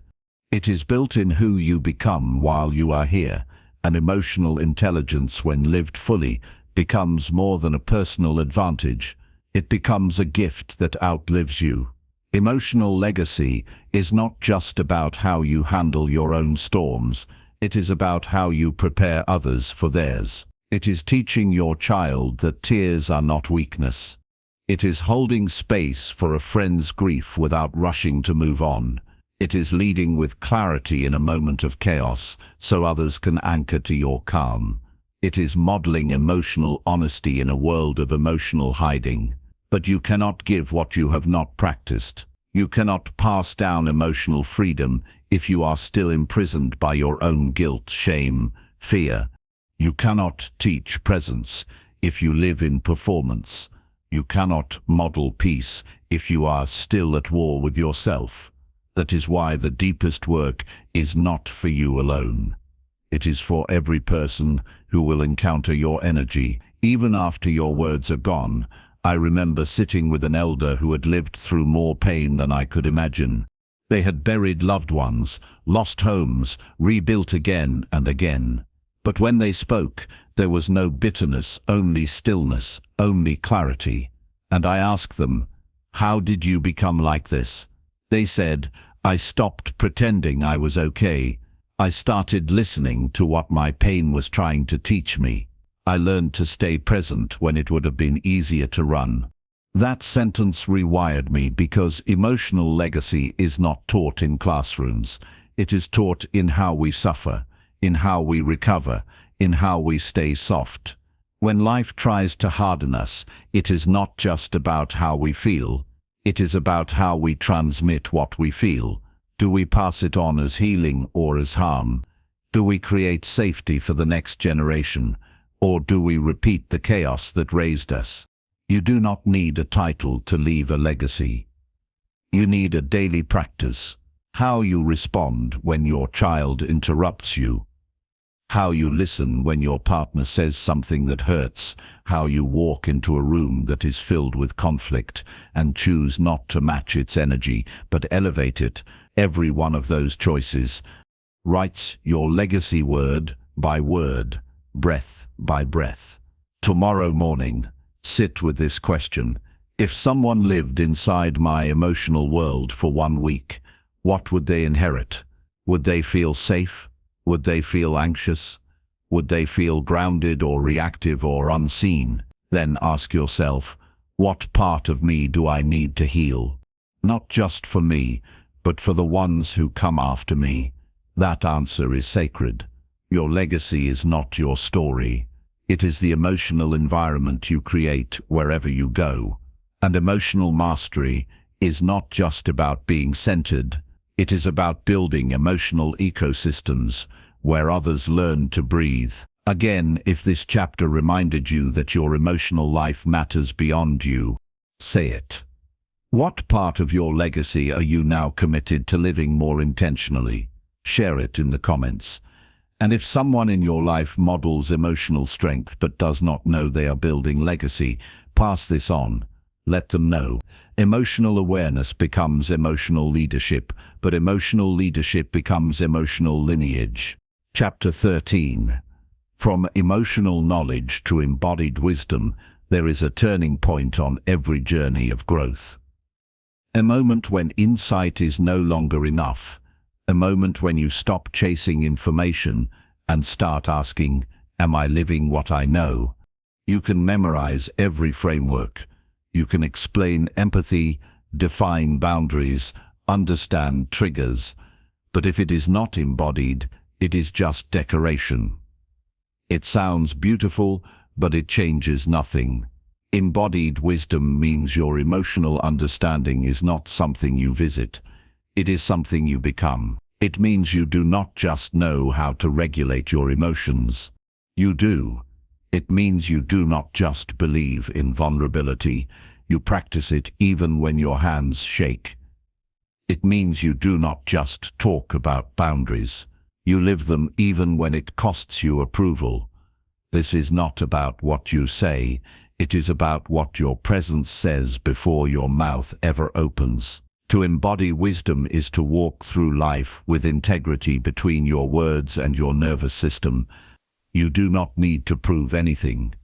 It is built in who you become while you are here, and emotional intelligence, when lived fully, becomes more than a personal advantage. It becomes a gift that outlives you. Emotional legacy is not just about how you handle your own storms, it is about how you prepare others for theirs. It is teaching your child that tears are not weakness. It is holding space for a friend's grief without rushing to move on. It is leading with clarity in a moment of chaos, so others can anchor to your calm. It is modeling emotional honesty in a world of emotional hiding. But you cannot give what you have not practiced. You cannot pass down emotional freedom if you are still imprisoned by your own guilt, shame, fear. You cannot teach presence if you live in performance. You cannot model peace if you are still at war with yourself. That is why the deepest work is not for you alone. It is for every person who will encounter your energy, even after your words are gone. I remember sitting with an elder who had lived through more pain than I could imagine. They had buried loved ones, lost homes, rebuilt again and again. But when they spoke, there was no bitterness, only stillness, only clarity. And I asked them, "How did you become like this?" They said, "I stopped pretending I was okay. I started listening to what my pain was trying to teach me. I learned to stay present when it would have been easier to run." That sentence rewired me, because emotional legacy is not taught in classrooms. It is taught in how we suffer, in how we recover, in how we stay soft. When life tries to harden us, it is not just about how we feel. It is about how we transmit what we feel. Do we pass it on as healing or as harm? Do we create safety for the next generation? Or do we repeat the chaos that raised us? You do not need a title to leave a legacy. You need a daily practice. How you respond when your child interrupts you. How you listen when your partner says something that hurts. How you walk into a room that is filled with conflict and choose not to match its energy, but elevate it. Every one of those choices writes your legacy word by word, breath by breath. Tomorrow morning, sit with this question. If someone lived inside my emotional world for 1 week, what would they inherit? Would they feel safe? Would they feel anxious? Would they feel grounded or reactive or unseen? Then ask yourself, what part of me do I need to heal? Not just for me, but for the ones who come after me. That answer is sacred. Your legacy is not your story. It is the emotional environment you create wherever you go. And emotional mastery is not just about being centered. It is about building emotional ecosystems where others learn to breathe. Again, if this chapter reminded you that your emotional life matters beyond you, say it. What part of your legacy are you now committed to living more intentionally? Share it in the comments. And if someone in your life models emotional strength but does not know they are building legacy, pass this on. Let them know. Emotional awareness becomes emotional leadership, but emotional leadership becomes emotional lineage. Chapter 13. From emotional knowledge to embodied wisdom, there is a turning point on every journey of growth. A moment when insight is no longer enough. A moment when you stop chasing information and start asking, am I living what I know? You can memorize every framework. You can explain empathy, define boundaries, understand triggers. But if it is not embodied, it is just decoration. It sounds beautiful, but it changes nothing. Embodied wisdom means your emotional understanding is not something you visit. It is something you become. It means you do not just know how to regulate your emotions. You do. It means you do not just believe in vulnerability, you practice it even when your hands shake. It means you do not just talk about boundaries, you live them even when it costs you approval. This is not about what you say, it is about what your presence says before your mouth ever opens. To embody wisdom is to walk through life with integrity between your words and your nervous system. You do not need to prove anything.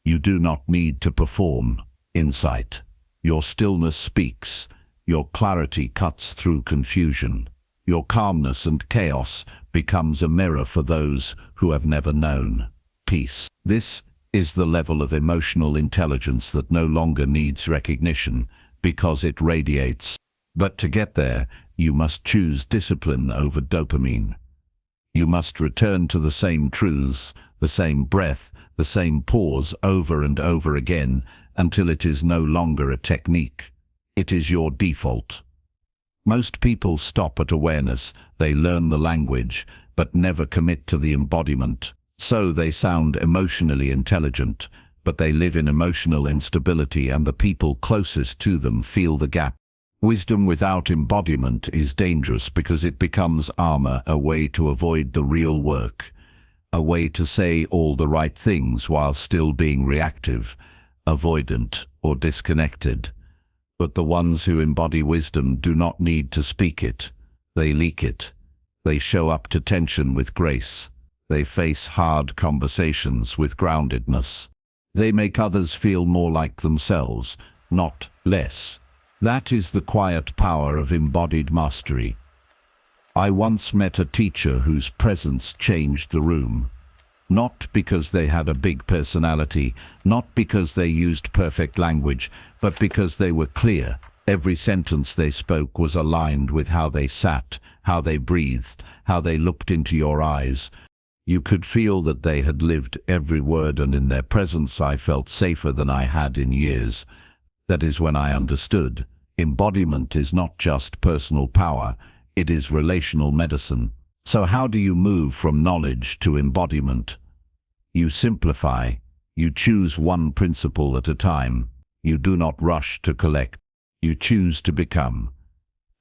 You do not need to perform. Insight. Your stillness speaks. Your clarity cuts through confusion. Your calmness and chaos becomes a mirror for those who have never known peace. This is the level of emotional intelligence that no longer needs recognition because it radiates. But to get there, you must choose discipline over dopamine. You must return to the same truths, the same breath, the same pause over and over again until it is no longer a technique. It is your default. Most people stop at awareness, they learn the language, but never commit to the embodiment. So they sound emotionally intelligent, but they live in emotional instability and the people closest to them feel the gap. Wisdom without embodiment is dangerous because it becomes armor, a way to avoid the real work, a way to say all the right things while still being reactive, avoidant, or disconnected. But the ones who embody wisdom do not need to speak it. They leak it. They show up to tension with grace. They face hard conversations with groundedness. They make others feel more like themselves, not less. That is the quiet power of embodied mastery. I once met a teacher whose presence changed the room. Not because they had a big personality, not because they used perfect language, but because they were clear. Every sentence they spoke was aligned with how they sat, how they breathed, how they looked into your eyes. You could feel that they had lived every word, and in their presence I felt safer than I had in years. That is when I understood. Embodiment is not just personal power, it is relational medicine. So how do you move from knowledge to embodiment? You simplify. You choose one principle at a time. You do not rush to collect. You choose to become.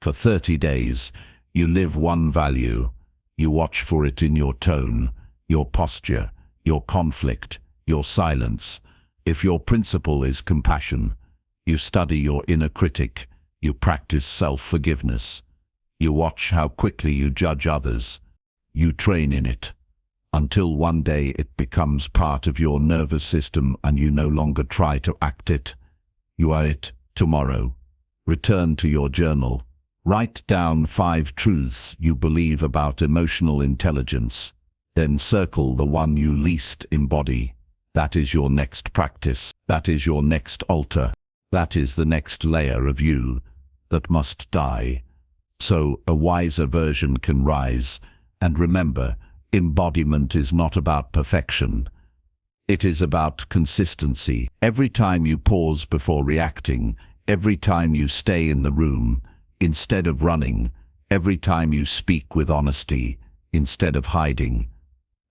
For 30 days, you live one value. You watch for it in your tone, your posture, your conflict, your silence. If your principle is compassion, you study your inner critic. You practice self-forgiveness. You watch how quickly you judge others. You train in it, until one day it becomes part of your nervous system and you no longer try to act it. You are it tomorrow. Return to your journal. Write down 5 truths you believe about emotional intelligence. Then circle the one you least embody. That is your next practice. That is your next altar. That is the next layer of you that must die, so a wiser version can rise. And remember, embodiment is not about perfection. It is about consistency. Every time you pause before reacting, every time you stay in the room instead of running, every time you speak with honesty instead of hiding,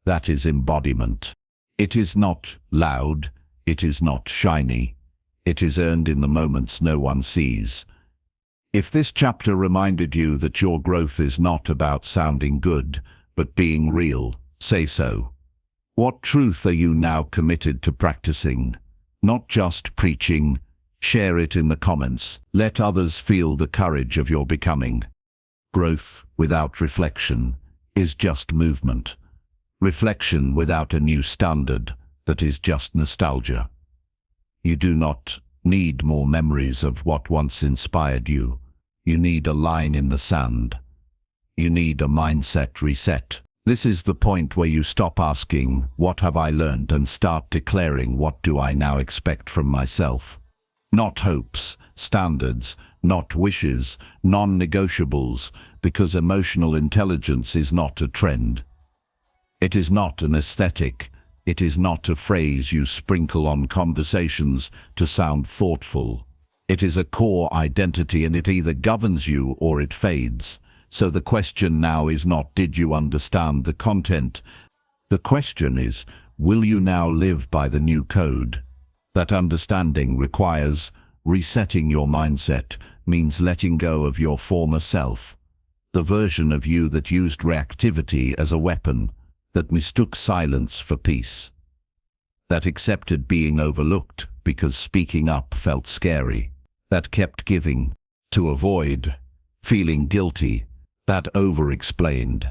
that is embodiment. It is not loud, it is not shiny, it is earned in the moments no one sees. If this chapter reminded you that your growth is not about sounding good, but being real, say so. What truth are you now committed to practicing? Not just preaching. Share it in the comments. Let others feel the courage of your becoming. Growth without reflection is just movement. Reflection without a new standard, that is just nostalgia. You do not need more memories of what once inspired you. You need a line in the sand. You need a mindset reset. This is the point where you stop asking, "What have I learned?" and start declaring, "What do I now expect from myself?" Not hopes, standards, not wishes, non-negotiables, because emotional intelligence is not a trend. It is not an aesthetic. It is not a phrase you sprinkle on conversations to sound thoughtful. It is a core identity, and it either governs you or it fades. So the question now is not, did you understand the content? The question is, will you now live by the new code? That understanding requires resetting your mindset, means letting go of your former self, the version of you that used reactivity as a weapon, that mistook silence for peace, that accepted being overlooked because speaking up felt scary, that kept giving to avoid feeling guilty, that over-explained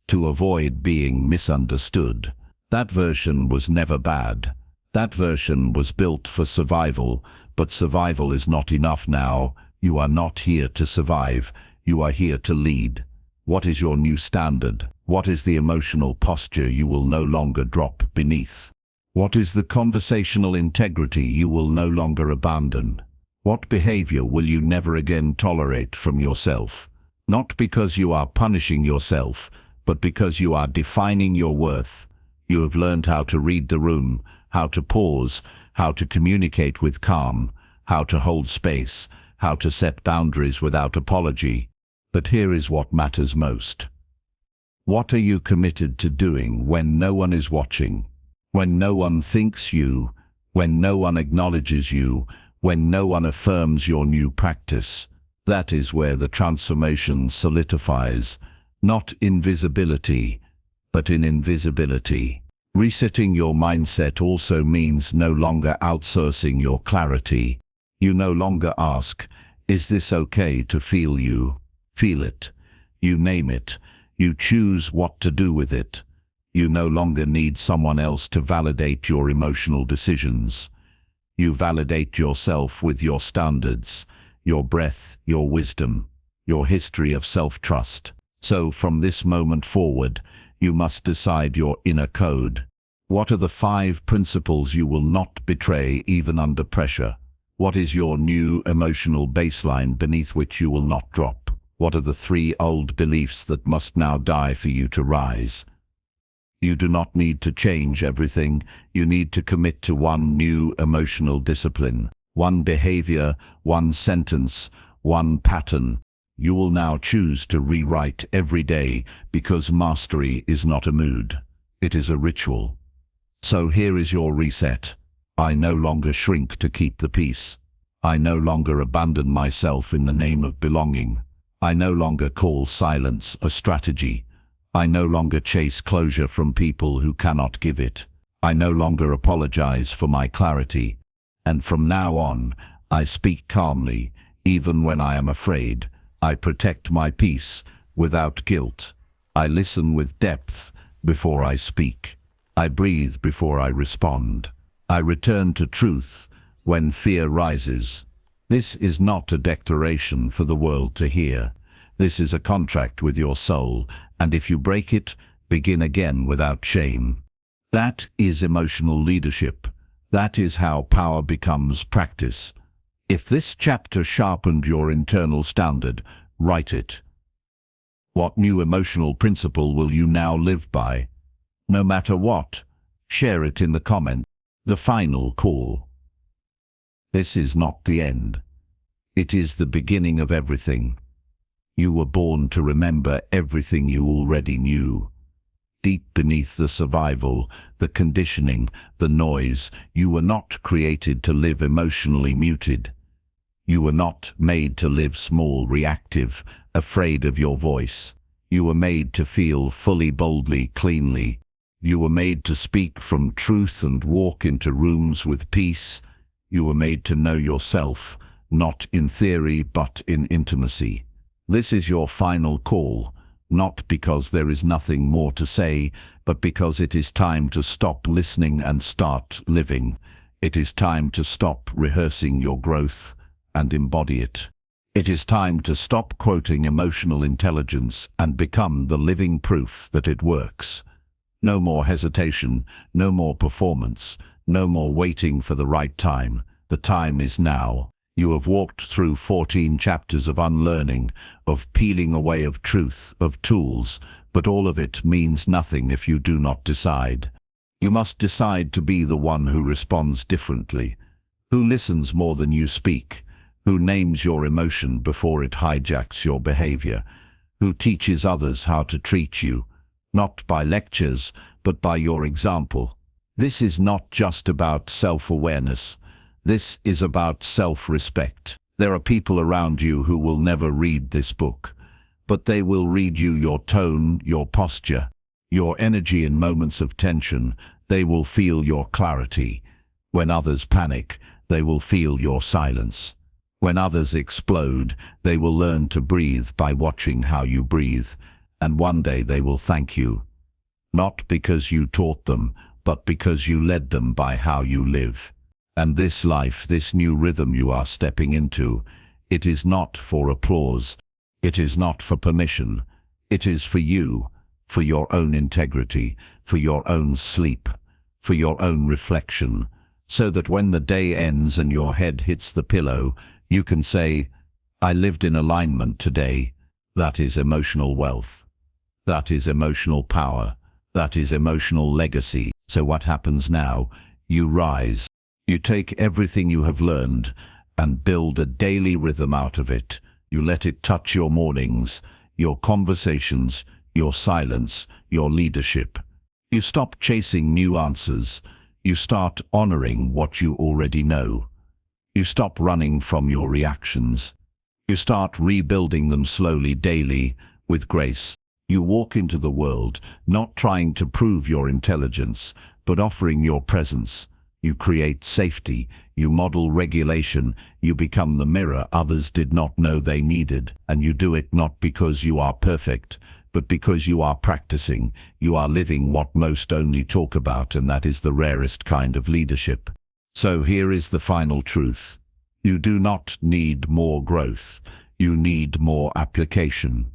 to avoid being misunderstood. That version was never bad. That version was built for survival, but survival is not enough now. You are not here to survive. You are here to lead. What is your new standard? What is the emotional posture you will no longer drop beneath? What is the conversational integrity you will no longer abandon? What behavior will you never again tolerate from yourself? Not because you are punishing yourself, but because you are defining your worth. You have learned how to read the room, how to pause, how to communicate with calm, how to hold space, how to set boundaries without apology. But here is what matters most. What are you committed to doing when no one is watching? When no one thinks you, when no one acknowledges you, when no one affirms your new practice? That is where the transformation solidifies, not in visibility, but in invisibility. Resetting your mindset also means no longer outsourcing your clarity. You no longer ask, is this okay to feel? You feel it. You name it. You choose what to do with it. You no longer need someone else to validate your emotional decisions. You validate yourself with your standards, your breath, your wisdom, your history of self-trust. So from this moment forward, you must decide your inner code. What are the 5 principles you will not betray even under pressure? What is your new emotional baseline beneath which you will not drop? What are the 3 old beliefs that must now die for you to rise? You do not need to change everything. You need to commit to one new emotional discipline, one behavior, one sentence, one pattern. You will now choose to rewrite every day because mastery is not a mood. It is a ritual. So here is your reset. I no longer shrink to keep the peace. I no longer abandon myself in the name of belonging. I no longer call silence a strategy. I no longer chase closure from people who cannot give it. I no longer apologize for my clarity. And from now on, I speak calmly, even when I am afraid. I protect my peace without guilt. I listen with depth before I speak. I breathe before I respond. I return to truth when fear rises. This is not a declaration for the world to hear. This is a contract with your soul, and if you break it, begin again without shame. That is emotional leadership. That is how power becomes practice. If this chapter sharpened your internal standard, write it. What new emotional principle will you now live by? No matter what, share it in the comments. The final call. This is not the end. It is the beginning of everything. You were born to remember everything you already knew. Deep beneath the survival, the conditioning, the noise, you were not created to live emotionally muted. You were not made to live small, reactive, afraid of your voice. You were made to feel fully, boldly, cleanly. You were made to speak from truth and walk into rooms with peace. You were made to know yourself, not in theory, but in intimacy. This is your final call, not because there is nothing more to say, but because it is time to stop listening and start living. It is time to stop rehearsing your growth and embody it. It is time to stop quoting emotional intelligence and become the living proof that it works. No more hesitation, no more performance, no more waiting for the right time. The time is now. You have walked through 14 chapters of unlearning, of peeling away of truth, of tools, but all of it means nothing if you do not decide. You must decide to be the one who responds differently, who listens more than you speak, who names your emotion before it hijacks your behavior, who teaches others how to treat you, not by lectures, but by your example. This is not just about self-awareness. This is about self-respect. There are people around you who will never read this book, but they will read you your tone, your posture, your energy in moments of tension. They will feel your clarity. When others panic, they will feel your silence. When others explode, they will learn to breathe by watching how you breathe, and one day they will thank you. Not because you taught them, but because you led them by how you live. And this life, this new rhythm you are stepping into, it is not for applause. It is not for permission. It is for you, for your own integrity, for your own sleep, for your own reflection, so that when the day ends and your head hits the pillow, you can say, I lived in alignment today. That is emotional wealth. That is emotional power. That is emotional legacy. So what happens now? You rise. You take everything you have learned and build a daily rhythm out of it. You let it touch your mornings, your conversations, your silence, your leadership. You stop chasing new answers. You start honoring what you already know. You stop running from your reactions. You start rebuilding them slowly, daily, with grace. You walk into the world, not trying to prove your intelligence, but offering your presence. You create safety, you model regulation, you become the mirror others did not know they needed, and you do it not because you are perfect, but because you are practicing. You are living what most only talk about, and that is the rarest kind of leadership. So here is the final truth. You do not need more growth. You need more application.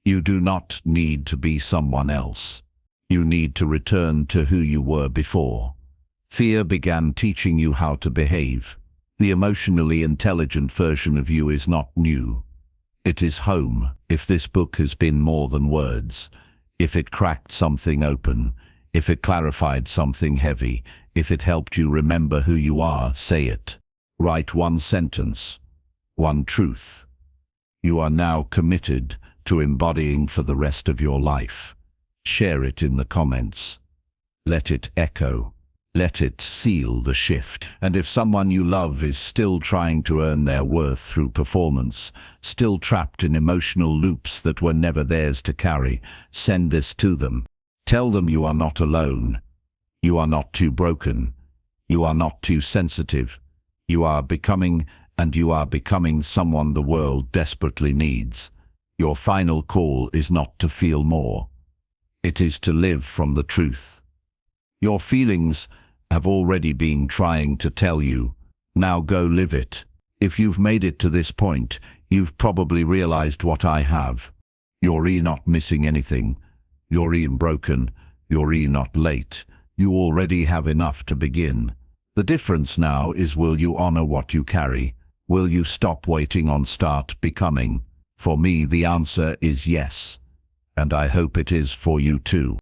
You do not need to be someone else. You need to return to who you were before. Fear began teaching you how to behave. The emotionally intelligent version of you is not new. It is home. If this book has been more than words, if it cracked something open, if it clarified something heavy, if it helped you remember who you are, say it. Write one sentence, one truth. You are now committed to embodying for the rest of your life. Share it in the comments. Let it echo. Let it seal the shift. And if someone you love is still trying to earn their worth through performance, still trapped in emotional loops that were never theirs to carry, send this to them. Tell them you are not alone. You are not too broken. You are not too sensitive. You are becoming, and you are becoming someone the world desperately needs. Your final call is not to feel more. It is to live from the truth. Your feelings have already been trying to tell you. Now go live it. If you've made it to this point, you've probably realized what I have. You're not missing anything. You're broken. You're not late. You already have enough to begin. The difference now is, will you honor what you carry? Will you stop waiting on start becoming? For me, the answer is yes. And I hope it is for you too.